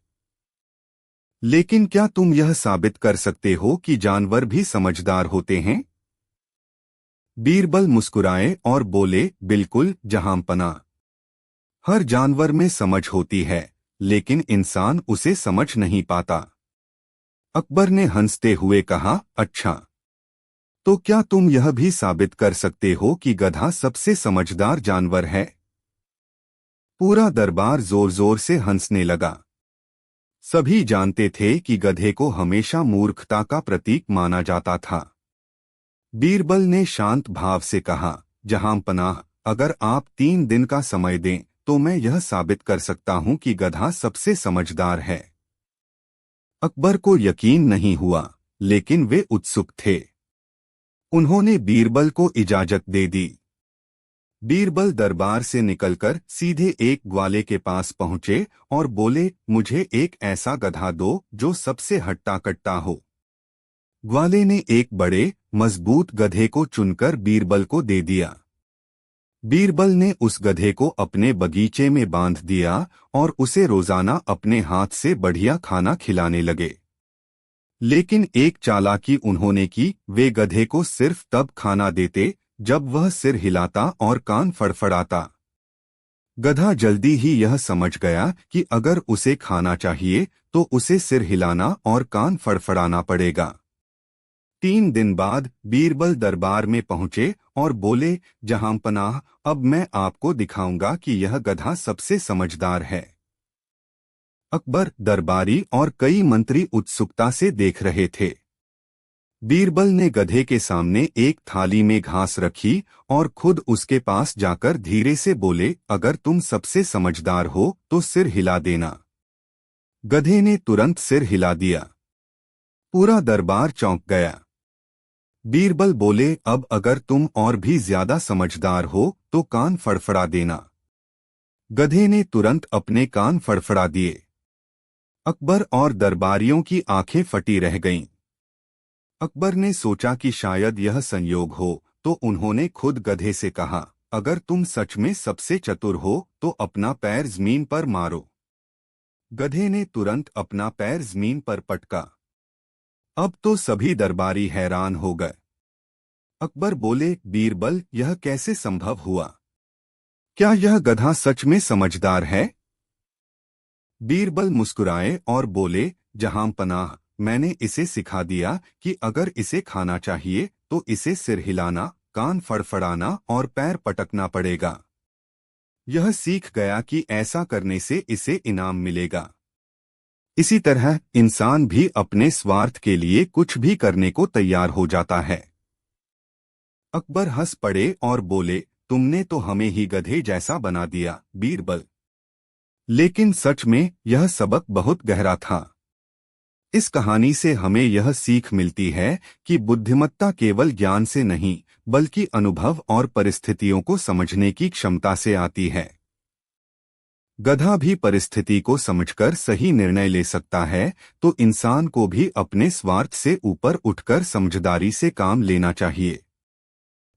लेकिन क्या तुम यह साबित कर सकते हो कि जानवर भी समझदार होते हैं? बीरबल मुस्कुराए और बोले, बिल्कुल जहांपना। हर जानवर में समझ होती है, लेकिन इंसान उसे समझ नहीं पाता। अकबर ने हंसते हुए कहा, अच्छा, तो क्या तुम यह भी साबित कर सकते हो कि गधा सबसे समझदार जानवर है? पूरा दरबार जोर जोर से हंसने लगा। सभी जानते थे कि गधे को हमेशा मूर्खता का प्रतीक माना जाता था। बीरबल ने शांत भाव से कहा, जहांपनाह, अगर आप 3 दिन का समय दें तो मैं यह साबित कर सकता हूं कि गधा सबसे समझदार है। अकबर को यकीन नहीं हुआ, लेकिन वे उत्सुक थे। उन्होंने बीरबल को इजाजत दे दी। बीरबल दरबार से निकलकर सीधे एक ग्वाले के पास पहुंचे और बोले, मुझे एक ऐसा गधा दो जो सबसे हट्टा कट्टा हो। ग्वाले ने एक बड़े मजबूत गधे को चुनकर बीरबल को दे दिया। बीरबल ने उस गधे को अपने बगीचे में बांध दिया और उसे रोजाना अपने हाथ से बढ़िया खाना खिलाने लगे। लेकिन एक चालाकी उन्होंने की, वे गधे को सिर्फ तब खाना देते जब वह सिर हिलाता और कान फड़फड़ाता। गधा जल्दी ही यह समझ गया कि अगर उसे खाना चाहिए तो उसे सिर हिलाना और कान फड़फड़ाना पड़ेगा। 3 दिन बाद बीरबल दरबार में पहुंचे और बोले, जहांपनाह, अब मैं आपको दिखाऊंगा कि यह गधा सबसे समझदार है। अकबर, दरबारी और कई मंत्री उत्सुकता से देख रहे थे। बीरबल ने गधे के सामने एक थाली में घास रखी और खुद उसके पास जाकर धीरे से बोले, अगर तुम सबसे समझदार हो तो सिर हिला देना। गधे ने तुरंत सिर हिला दिया। पूरा दरबार चौंक गया। बीरबल बोले, अब अगर तुम और भी ज्यादा समझदार हो तो कान फड़फड़ा देना। गधे ने तुरंत अपने कान फड़फड़ा दिए। अकबर और दरबारियों की आंखें फटी रह गईं। अकबर ने सोचा कि शायद यह संयोग हो, तो उन्होंने खुद गधे से कहा, अगर तुम सच में सबसे चतुर हो तो अपना पैर जमीन पर मारो। गधे ने तुरंत अपना पैर जमीन पर पटका। अब तो सभी दरबारी हैरान हो गए। अकबर बोले, बीरबल, यह कैसे संभव हुआ? क्या यह गधा सच में समझदार है? बीरबल मुस्कुराए और बोले, जहांपनाह, मैंने इसे सिखा दिया कि अगर इसे खाना चाहिए तो इसे सिर हिलाना, कान फड़फड़ाना और पैर पटकना पड़ेगा। यह सीख गया कि ऐसा करने से इसे इनाम मिलेगा। इसी तरह इंसान भी अपने स्वार्थ के लिए कुछ भी करने को तैयार हो जाता है। अकबर हंस पड़े और बोले, तुमने तो हमें ही गधे जैसा बना दिया, बीरबल। लेकिन सच में यह सबक बहुत गहरा था। इस कहानी से हमें यह सीख मिलती है कि बुद्धिमत्ता केवल ज्ञान से नहीं, बल्कि अनुभव और परिस्थितियों को समझने की क्षमता से आती है। गधा भी परिस्थिति को समझकर सही निर्णय ले सकता है, तो इंसान को भी अपने स्वार्थ से ऊपर उठकर समझदारी से काम लेना चाहिए।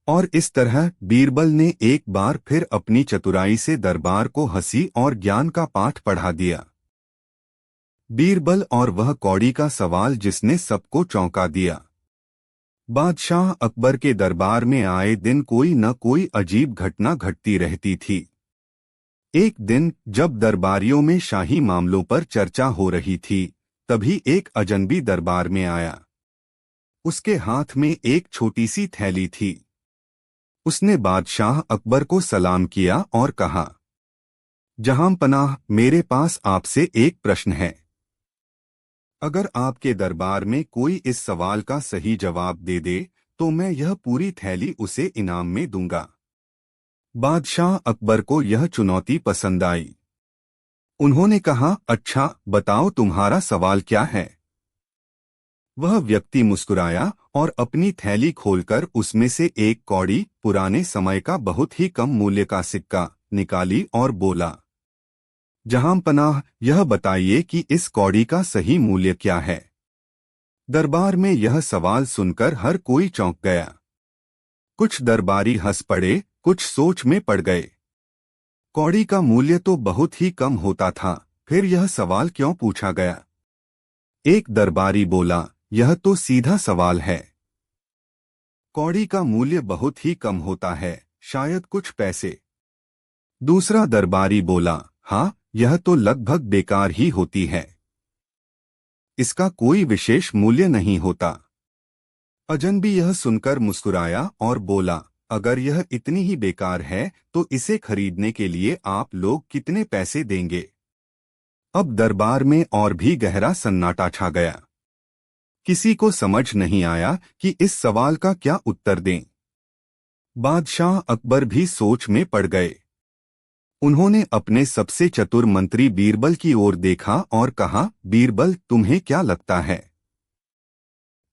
और इस तरह बीरबल ने एक बार फिर अपनी चतुराई से दरबार को हंसी और ज्ञान का पाठ पढ़ा दिया। बीरबल और वह कौड़ी का सवाल जिसने सबको चौंका दिया। बादशाह अकबर के दरबार में आए दिन कोई न कोई अजीब घटना घटती रहती थी। एक दिन जब दरबारियों में शाही मामलों पर चर्चा हो रही थी, तभी एक अजनबी दरबार में आया। उसके हाथ में एक छोटी सी थैली थी। उसने बादशाह अकबर को सलाम किया और कहा, जहांपनाह, मेरे पास आपसे एक प्रश्न है। अगर आपके दरबार में कोई इस सवाल का सही जवाब दे दे तो मैं यह पूरी थैली उसे इनाम में दूंगा। बादशाह अकबर को यह चुनौती पसंद आई। उन्होंने कहा, अच्छा, बताओ तुम्हारा सवाल क्या है। वह व्यक्ति मुस्कुराया और अपनी थैली खोलकर उसमें से एक कौड़ी, पुराने समय का बहुत ही कम मूल्य का सिक्का निकाली और बोला, जहांपनाह, यह बताइए कि इस कौड़ी का सही मूल्य क्या है। दरबार में यह सवाल सुनकर हर कोई चौंक गया। कुछ दरबारी हंस पड़े, कुछ सोच में पड़ गए। कौड़ी का मूल्य तो बहुत ही कम होता था, फिर यह सवाल क्यों पूछा गया? एक दरबारी बोला, यह तो सीधा सवाल है। कौड़ी का मूल्य बहुत ही कम होता है, शायद कुछ पैसे। दूसरा दरबारी बोला, हाँ, यह तो लगभग बेकार ही होती है, इसका कोई विशेष मूल्य नहीं होता। अजनबी यह सुनकर मुस्कुराया और बोला, अगर यह इतनी ही बेकार है तो इसे खरीदने के लिए आप लोग कितने पैसे देंगे? अब दरबार में और भी गहरा सन्नाटा छा गया। किसी को समझ नहीं आया कि इस सवाल का क्या उत्तर दें। बादशाह अकबर भी सोच में पड़ गए। उन्होंने अपने सबसे चतुर मंत्री बीरबल की ओर देखा और कहा, बीरबल, तुम्हें क्या लगता है,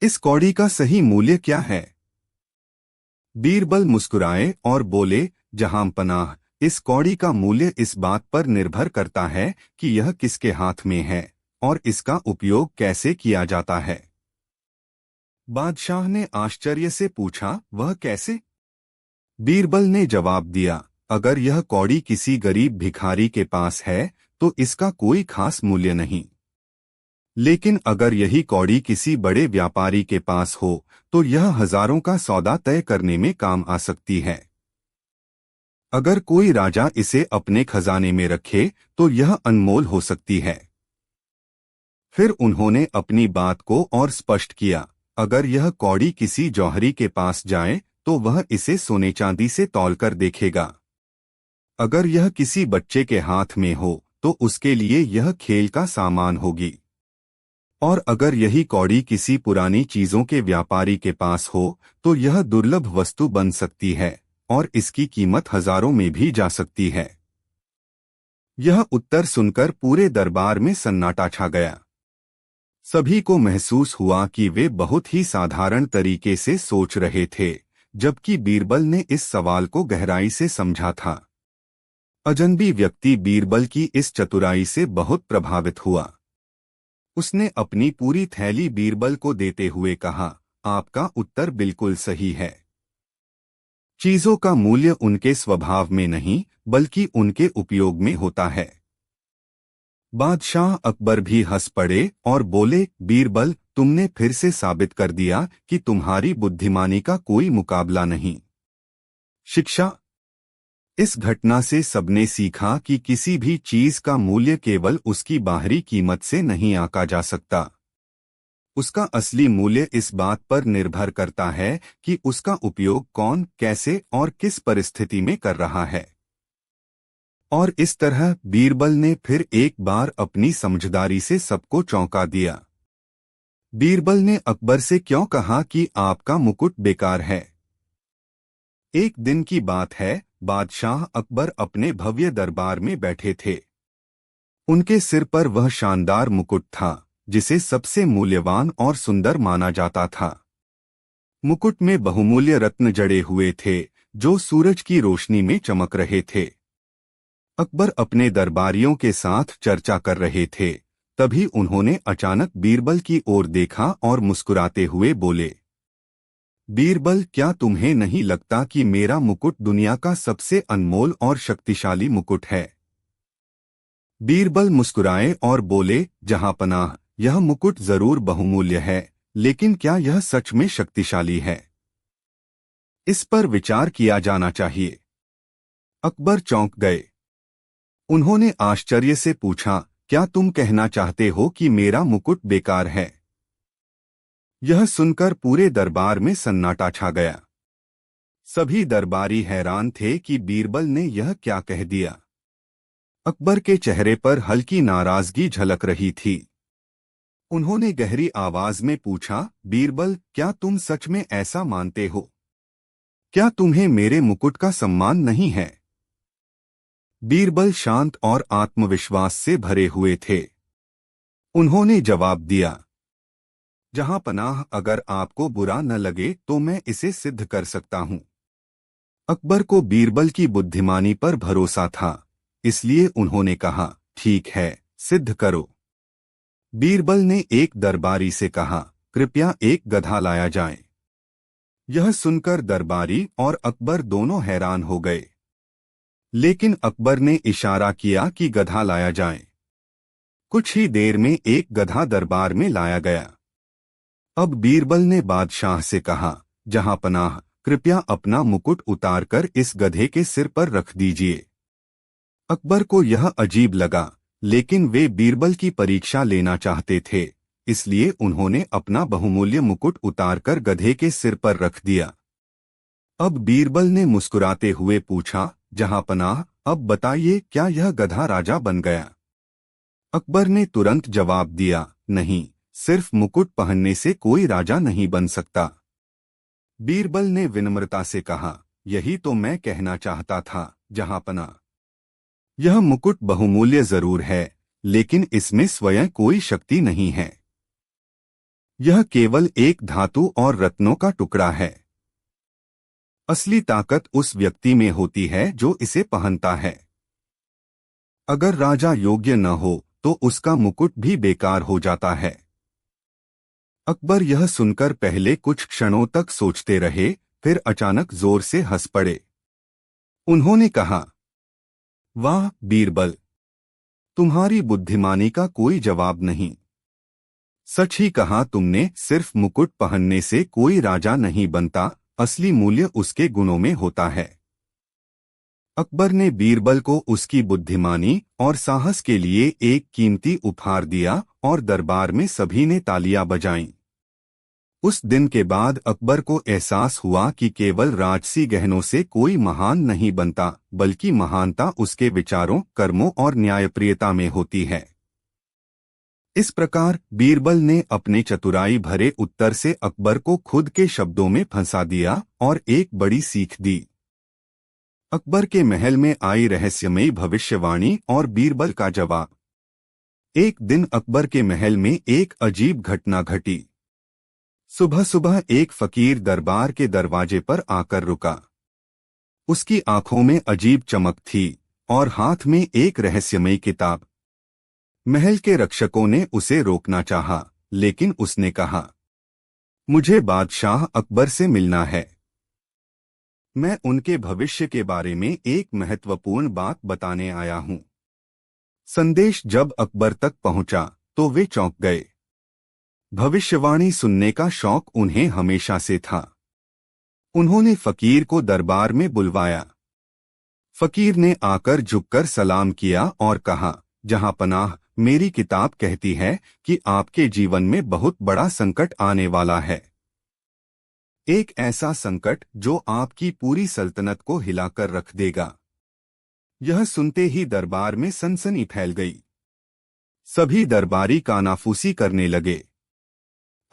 इस कौड़ी का सही मूल्य क्या है? बीरबल मुस्कुराए और बोले, जहांपनाह, इस कौड़ी का मूल्य इस बात पर निर्भर करता है कि यह किसके हाथ में है और इसका उपयोग कैसे किया जाता है। बादशाह ने आश्चर्य से पूछा, वह कैसे? बीरबल ने जवाब दिया, अगर यह कौड़ी किसी गरीब भिखारी के पास है तो इसका कोई खास मूल्य नहीं, लेकिन अगर यही कौड़ी किसी बड़े व्यापारी के पास हो तो यह हजारों का सौदा तय करने में काम आ सकती है। अगर कोई राजा इसे अपने खजाने में रखे तो यह अनमोल हो सकती है। फिर उन्होंने अपनी बात को और स्पष्ट किया, अगर यह कौड़ी किसी जौहरी के पास जाए तो वह इसे सोने चांदी से तौलकर देखेगा। अगर यह किसी बच्चे के हाथ में हो तो उसके लिए यह खेल का सामान होगी, और अगर यही कौड़ी किसी पुरानी चीजों के व्यापारी के पास हो तो यह दुर्लभ वस्तु बन सकती है और इसकी कीमत हजारों में भी जा सकती है। यह उत्तर सुनकर पूरे दरबार में सन्नाटा छा गया। सभी को महसूस हुआ कि वे बहुत ही साधारण तरीके से सोच रहे थे, जबकि बीरबल ने इस सवाल को गहराई से समझा था। अजनबी व्यक्ति बीरबल की इस चतुराई से बहुत प्रभावित हुआ। उसने अपनी पूरी थैली बीरबल को देते हुए कहा, आपका उत्तर बिल्कुल सही है। चीजों का मूल्य उनके स्वभाव में नहीं बल्कि उनके उपयोग में होता है। बादशाह अकबर भी हंस पड़े और बोले, बीरबल, तुमने फिर से साबित कर दिया कि तुम्हारी बुद्धिमानी का कोई मुकाबला नहीं। शिक्षा। इस घटना से सबने सीखा कि किसी भी चीज का मूल्य केवल उसकी बाहरी कीमत से नहीं आंका जा सकता। उसका असली मूल्य इस बात पर निर्भर करता है कि उसका उपयोग कौन, कैसे और किस परिस्थिति में कर रहा है। और इस तरह बीरबल ने फिर एक बार अपनी समझदारी से सबको चौंका दिया। बीरबल ने अकबर से क्यों कहा कि आपका मुकुट बेकार है? एक दिन की बात है, बादशाह अकबर अपने भव्य दरबार में बैठे थे। उनके सिर पर वह शानदार मुकुट था जिसे सबसे मूल्यवान और सुंदर माना जाता था। मुकुट में बहुमूल्य रत्न जड़े हुए थे जो सूरज की रोशनी में चमक रहे थे। अकबर अपने दरबारियों के साथ चर्चा कर रहे थे, तभी उन्होंने अचानक बीरबल की ओर देखा और मुस्कुराते हुए बोले, बीरबल, क्या तुम्हें नहीं लगता कि मेरा मुकुट दुनिया का सबसे अनमोल और शक्तिशाली मुकुट है? बीरबल मुस्कुराए और बोले, जहांपनाह, यह मुकुट जरूर बहुमूल्य है, लेकिन क्या यह सच में शक्तिशाली है? इस पर विचार किया जाना चाहिए। अकबर चौंक गए। उन्होंने आश्चर्य से पूछा, क्या तुम कहना चाहते हो कि मेरा मुकुट बेकार है? यह सुनकर पूरे दरबार में सन्नाटा छा गया। सभी दरबारी हैरान थे कि बीरबल ने यह क्या कह दिया। अकबर के चेहरे पर हल्की नाराजगी झलक रही थी। उन्होंने गहरी आवाज में पूछा, बीरबल, क्या तुम सच में ऐसा मानते हो? क्या तुम्हें मेरे मुकुट का सम्मान नहीं है? बीरबल शांत और आत्मविश्वास से भरे हुए थे। उन्होंने जवाब दिया, जहांपनाह, अगर आपको बुरा न लगे तो मैं इसे सिद्ध कर सकता हूं। अकबर को बीरबल की बुद्धिमानी पर भरोसा था, इसलिए उन्होंने कहा, ठीक है, सिद्ध करो। बीरबल ने एक दरबारी से कहा, कृपया एक गधा लाया जाए। यह सुनकर दरबारी और अकबर दोनों हैरान हो गए, लेकिन अकबर ने इशारा किया कि गधा लाया जाए। कुछ ही देर में एक गधा दरबार में लाया गया। अब बीरबल ने बादशाह से कहा, जहां पनाह, कृपया अपना मुकुट उतारकर इस गधे के सिर पर रख दीजिए। अकबर को यह अजीब लगा, लेकिन वे बीरबल की परीक्षा लेना चाहते थे, इसलिए उन्होंने अपना बहुमूल्य मुकुट उतारकर गधे के सिर पर रख दिया। अब बीरबल ने मुस्कुराते हुए पूछा, जहां पनाह, अब बताइए, क्या यह गधा राजा बन गया? अकबर ने तुरंत जवाब दिया, नहीं, सिर्फ मुकुट पहनने से कोई राजा नहीं बन सकता। बीरबल ने विनम्रता से कहा, यही तो मैं कहना चाहता था, जहांपना। यह मुकुट बहुमूल्य जरूर है, लेकिन इसमें स्वयं कोई शक्ति नहीं है। यह केवल एक धातु और रत्नों का टुकड़ा है। असली ताकत उस व्यक्ति में होती है जो इसे पहनता है। अगर राजा योग्य न हो तो उसका मुकुट भी बेकार हो जाता है। अकबर यह सुनकर पहले कुछ क्षणों तक सोचते रहे, फिर अचानक जोर से हंस पड़े। उन्होंने कहा, वाह बीरबल, तुम्हारी बुद्धिमानी का कोई जवाब नहीं। सच ही कहा तुमने, सिर्फ मुकुट पहनने से कोई राजा नहीं बनता, असली मूल्य उसके गुणों में होता है। अकबर ने बीरबल को उसकी बुद्धिमानी और साहस के लिए एक कीमती उपहार दिया और दरबार में सभी ने तालियां बजाईं। उस दिन के बाद अकबर को एहसास हुआ कि केवल राजसी गहनों से कोई महान नहीं बनता, बल्कि महानता उसके विचारों, कर्मों और न्यायप्रियता में होती है। इस प्रकार बीरबल ने अपने चतुराई भरे उत्तर से अकबर को खुद के शब्दों में फंसा दिया और एक बड़ी सीख दी। अकबर के महल में आई रहस्यमयी भविष्यवाणी और बीरबल का जवाब। एक दिन अकबर के महल में एक अजीब घटना घटी। सुबह सुबह एक फकीर दरबार के दरवाजे पर आकर रुका। उसकी आंखों में अजीब चमक थी और हाथ में एक रहस्यमयी किताब। महल के रक्षकों ने उसे रोकना चाहा, लेकिन उसने कहा, मुझे बादशाह अकबर से मिलना है। मैं उनके भविष्य के बारे में एक महत्वपूर्ण बात बताने आया हूं। संदेश जब अकबर तक पहुंचा तो वे चौंक गए। भविष्यवाणी सुनने का शौक उन्हें हमेशा से था। उन्होंने फकीर को दरबार में बुलवाया। फकीर ने आकर झुककर सलाम किया और कहा, जहां पनाह, मेरी किताब कहती है कि आपके जीवन में बहुत बड़ा संकट आने वाला है। एक ऐसा संकट जो आपकी पूरी सल्तनत को हिलाकर रख देगा। यह सुनते ही दरबार में सनसनी फैल गई। सभी दरबारी कानाफूसी करने लगे।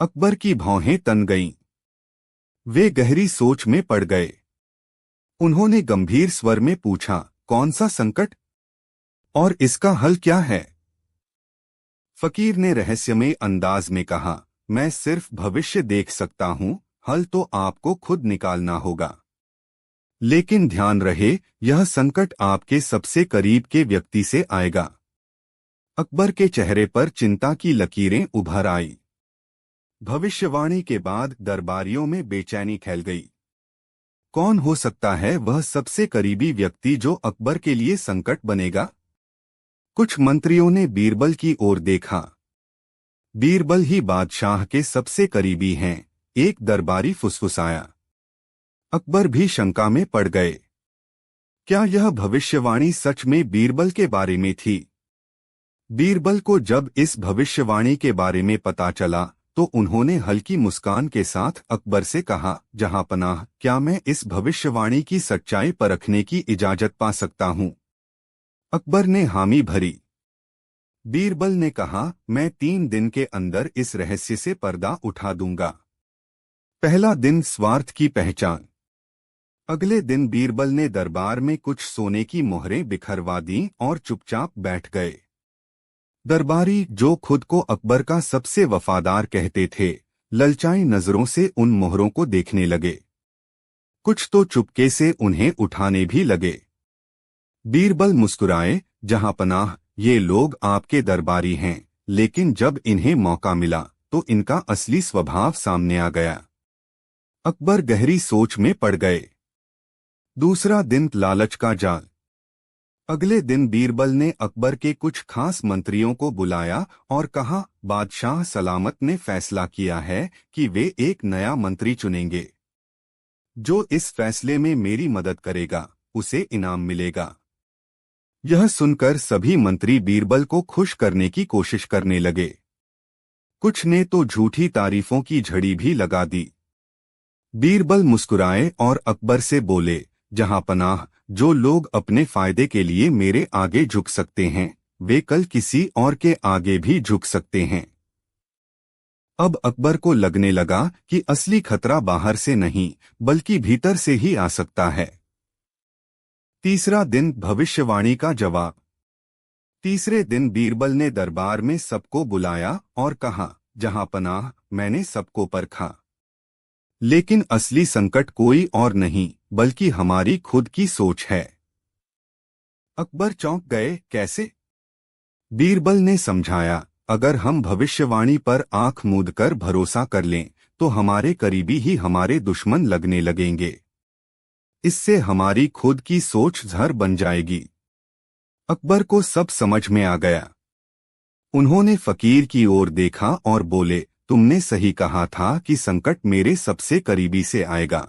अकबर की भौहें तन गईं। वे गहरी सोच में पड़ गए। उन्होंने गंभीर स्वर में पूछा, कौन सा संकट और इसका हल क्या है? फकीर ने रहस्यमय अंदाज में कहा, मैं सिर्फ भविष्य देख सकता हूं, हल तो आपको खुद निकालना होगा। लेकिन ध्यान रहे, यह संकट आपके सबसे करीब के व्यक्ति से आएगा। अकबर के चेहरे पर चिंता की लकीरें उभर आई। भविष्यवाणी के बाद दरबारियों में बेचैनी फैल गई। कौन हो सकता है वह सबसे करीबी व्यक्ति जो अकबर के लिए संकट बनेगा? कुछ मंत्रियों ने बीरबल की ओर देखा। बीरबल ही बादशाह के सबसे करीबी हैं, एक दरबारी फुसफुसाया। अकबर भी शंका में पड़ गए। क्या यह भविष्यवाणी सच में बीरबल के बारे में थी? बीरबल को जब इस भविष्यवाणी के बारे में पता चला तो उन्होंने हल्की मुस्कान के साथ अकबर से कहा, जहांपनाह, क्या मैं इस भविष्यवाणी की सच्चाई परखने की इजाजत पा सकता हूं? अकबर ने हामी भरी। बीरबल ने कहा, मैं 3 दिन के अंदर इस रहस्य से पर्दा उठा दूंगा। पहला दिन, स्वार्थ की पहचान। अगले दिन बीरबल ने दरबार में कुछ सोने की मोहरें बिखरवा दी और चुपचाप बैठ गए। दरबारी, जो खुद को अकबर का सबसे वफादार कहते थे, ललचाई नजरों से उन मोहरों को देखने लगे। कुछ तो चुपके से उन्हें उठाने भी लगे। बीरबल मुस्कुराए, जहांपनाह, ये लोग आपके दरबारी हैं, लेकिन जब इन्हें मौका मिला तो इनका असली स्वभाव सामने आ गया। अकबर गहरी सोच में पड़ गए। दूसरा दिन, लालच का जाल। अगले दिन बीरबल ने अकबर के कुछ खास मंत्रियों को बुलाया और कहा, बादशाह सलामत ने फैसला किया है कि वे एक नया मंत्री चुनेंगे। जो इस फैसले में मेरी मदद करेगा उसे इनाम मिलेगा। यह सुनकर सभी मंत्री बीरबल को खुश करने की कोशिश करने लगे। कुछ ने तो झूठी तारीफों की झड़ी भी लगा दी। बीरबल मुस्कुराए और अकबर से बोले, जहां पनाह, जो लोग अपने फायदे के लिए मेरे आगे झुक सकते हैं वे कल किसी और के आगे भी झुक सकते हैं। अब अकबर को लगने लगा कि असली खतरा बाहर से नहीं बल्कि भीतर से ही आ सकता है। तीसरा दिन, भविष्यवाणी का जवाब। तीसरे दिन बीरबल ने दरबार में सबको बुलाया और कहा, जहां पनाह, मैंने सबको परखा, लेकिन असली संकट कोई और नहीं बल्कि हमारी खुद की सोच है। अकबर चौंक गए, कैसे? बीरबल ने समझाया, अगर हम भविष्यवाणी पर आंख मूंद कर भरोसा कर लें तो हमारे करीबी ही हमारे दुश्मन लगने लगेंगे। इससे हमारी खुद की सोच जहर बन जाएगी। अकबर को सब समझ में आ गया। उन्होंने फकीर की ओर देखा और बोले, तुमने सही कहा था कि संकट मेरे सबसे करीबी से आएगा,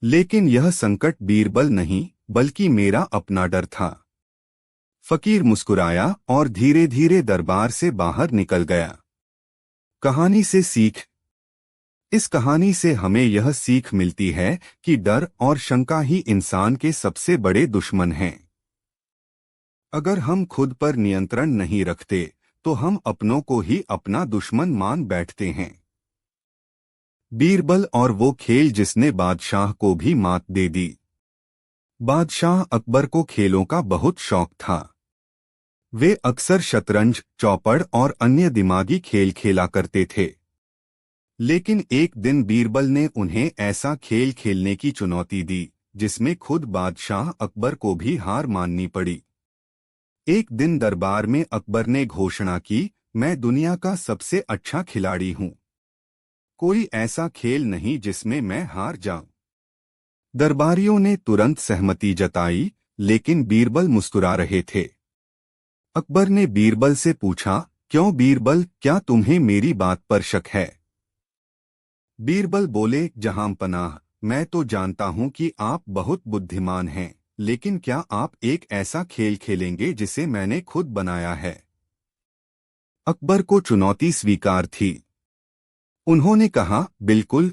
लेकिन यह संकट बीरबल नहीं बल्कि मेरा अपना डर था। फकीर मुस्कुराया और धीरे धीरे दरबार से बाहर निकल गया। कहानी से सीख। इस कहानी से हमें यह सीख मिलती है कि डर और शंका ही इंसान के सबसे बड़े दुश्मन हैं। अगर हम खुद पर नियंत्रण नहीं रखते तो हम अपनों को ही अपना दुश्मन मान बैठते हैं। बीरबल और वो खेल जिसने बादशाह को भी मात दे दी। बादशाह अकबर को खेलों का बहुत शौक था। वे अक्सर शतरंज, चौपड़ और अन्य दिमागी खेल खेला करते थे। लेकिन एक दिन बीरबल ने उन्हें ऐसा खेल खेलने की चुनौती दी जिसमें खुद बादशाह अकबर को भी हार माननी पड़ी। एक दिन दरबार में अकबर ने घोषणा की, मैं दुनिया का सबसे अच्छा खिलाड़ी हूं। कोई ऐसा खेल नहीं जिसमें मैं हार जाऊं। दरबारियों ने तुरंत सहमति जताई, लेकिन बीरबल मुस्कुरा रहे थे। अकबर ने बीरबल से पूछा, क्यों बीरबल, क्या तुम्हें मेरी बात पर शक है? बीरबल बोले, जहां पनाह, मैं तो जानता हूं कि आप बहुत बुद्धिमान हैं, लेकिन क्या आप एक ऐसा खेल खेलेंगे जिसे मैंने खुद बनाया है? अकबर को चुनौती स्वीकार थी। उन्होंने कहा, बिल्कुल,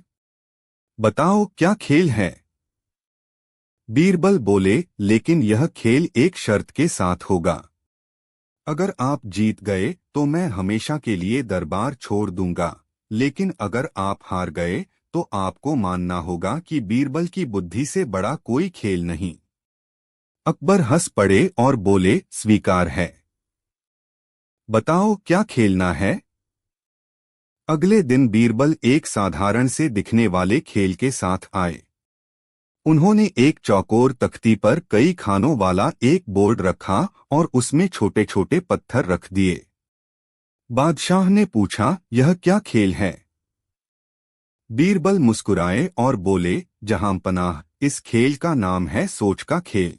बताओ क्या खेल है? बीरबल बोले, लेकिन यह खेल एक शर्त के साथ होगा। अगर आप जीत गए तो मैं हमेशा के लिए दरबार छोड़ दूंगा, लेकिन अगर आप हार गए तो आपको मानना होगा कि बीरबल की बुद्धि से बड़ा कोई खेल नहीं। अकबर हंस पड़े और बोले, स्वीकार है। बताओ क्या खेलना है? अगले दिन बीरबल एक साधारण से दिखने वाले खेल के साथ आए। उन्होंने एक चौकोर तख्ती पर कई खानों वाला एक बोर्ड रखा और उसमें छोटे छोटे पत्थर रख दिए। बादशाह ने पूछा, यह क्या खेल है? बीरबल मुस्कुराए और बोले, जहां पनाह, इस खेल का नाम है सोच का खेल।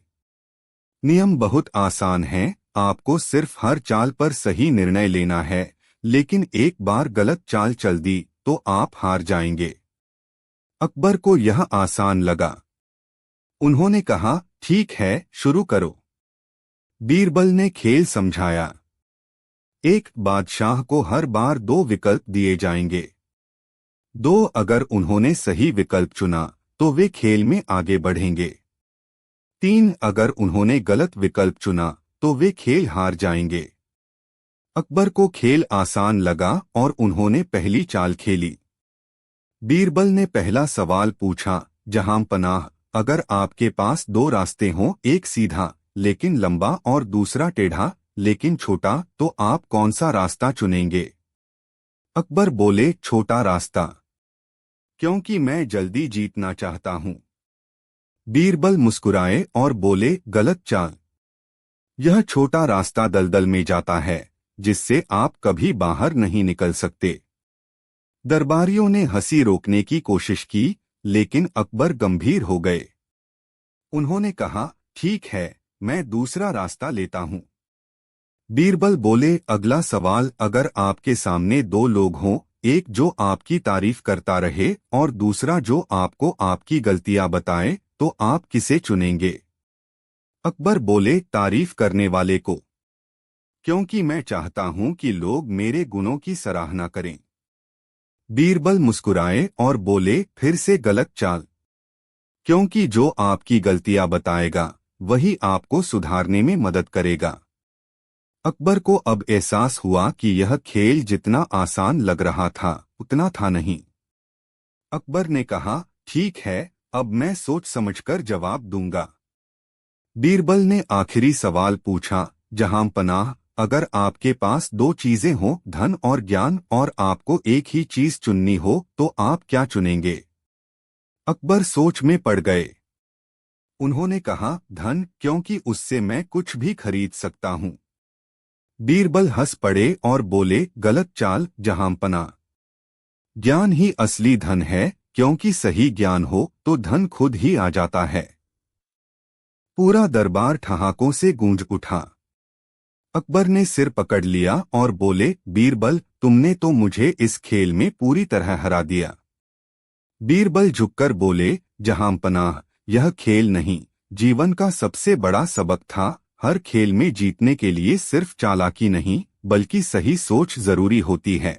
नियम बहुत आसान है, आपको सिर्फ हर चाल पर सही निर्णय लेना है, लेकिन एक बार गलत चाल चल दी तो आप हार जाएंगे। अकबर को यह आसान लगा। उन्होंने कहा, ठीक है, शुरू करो। बीरबल ने खेल समझाया। एक, बादशाह को हर बार 2 विकल्प दिए जाएंगे। 2, अगर उन्होंने सही विकल्प चुना तो वे खेल में आगे बढ़ेंगे। 3, अगर उन्होंने गलत विकल्प चुना तो वे खेल हार जाएंगे। अकबर को खेल आसान लगा और उन्होंने पहली चाल खेली। बीरबल ने पहला सवाल पूछा, जहां पनाह, अगर आपके पास 2 रास्ते हों, एक सीधा लेकिन लंबा और दूसरा टेढ़ा लेकिन छोटा, तो आप कौन सा रास्ता चुनेंगे? अकबर बोले, छोटा रास्ता, क्योंकि मैं जल्दी जीतना चाहता हूं। बीरबल मुस्कुराए और बोले, गलत चाल। यह छोटा रास्ता दलदल में जाता है, जिससे आप कभी बाहर नहीं निकल सकते। दरबारियों ने हंसी रोकने की कोशिश की, लेकिन अकबर गंभीर हो गए। उन्होंने कहा, ठीक है, मैं दूसरा रास्ता लेता हूँ। बीरबल बोले, अगला सवाल, अगर आपके सामने दो लोग हों, एक जो आपकी तारीफ करता रहे और दूसरा जो आपको आपकी गलतियां बताए, तो आप किसे चुनेंगे? अकबर बोले, तारीफ करने वाले को, क्योंकि मैं चाहता हूं कि लोग मेरे गुणों की सराहना करें। बीरबल मुस्कुराए और बोले, फिर से गलत चाल, क्योंकि जो आपकी गलतियां बताएगा वही आपको सुधारने में मदद करेगा। अकबर को अब एहसास हुआ कि यह खेल जितना आसान लग रहा था उतना था नहीं। अकबर ने कहा, ठीक है, अब मैं सोच समझकर जवाब दूंगा। बीरबल ने आखिरी सवाल पूछा, जहांपनाह, अगर आपके पास दो चीजें हों, धन और ज्ञान, और आपको एक ही चीज चुननी हो, तो आप क्या चुनेंगे? अकबर सोच में पड़ गए। उन्होंने कहा, धन, क्योंकि उससे मैं कुछ भी खरीद सकता हूं। बीरबल हंस पड़े और बोले, गलत चाल जहांपनाह। ज्ञान ही असली धन है, क्योंकि सही ज्ञान हो तो धन खुद ही आ जाता है। पूरा दरबार ठहाकों से गूंज उठा। अकबर ने सिर पकड़ लिया और बोले, बीरबल, तुमने तो मुझे इस खेल में पूरी तरह हरा दिया। बीरबल झुककर बोले, जहांपनाह, यह खेल नहीं, जीवन का सबसे बड़ा सबक था। हर खेल में जीतने के लिए सिर्फ चालाकी नहीं, बल्कि सही सोच जरूरी होती है।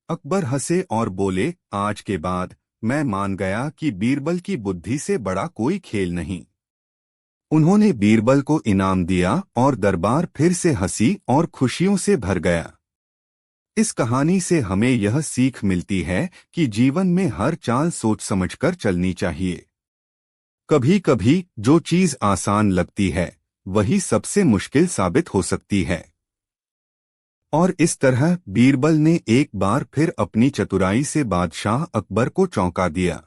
अकबर हंसे और बोले, आज के बाद मैं मान गया कि बीरबल की बुद्धि से बड़ा कोई खेल नहीं। उन्होंने बीरबल को इनाम दिया और दरबार फिर से हंसी और खुशियों से भर गया। इस कहानी से हमें यह सीख मिलती है कि जीवन में हर चाल सोच समझकर चलनी चाहिए। कभी कभी जो चीज आसान लगती है वही सबसे मुश्किल साबित हो सकती है। और इस तरह बीरबल ने एक बार फिर अपनी चतुराई से बादशाह अकबर को चौंका दिया।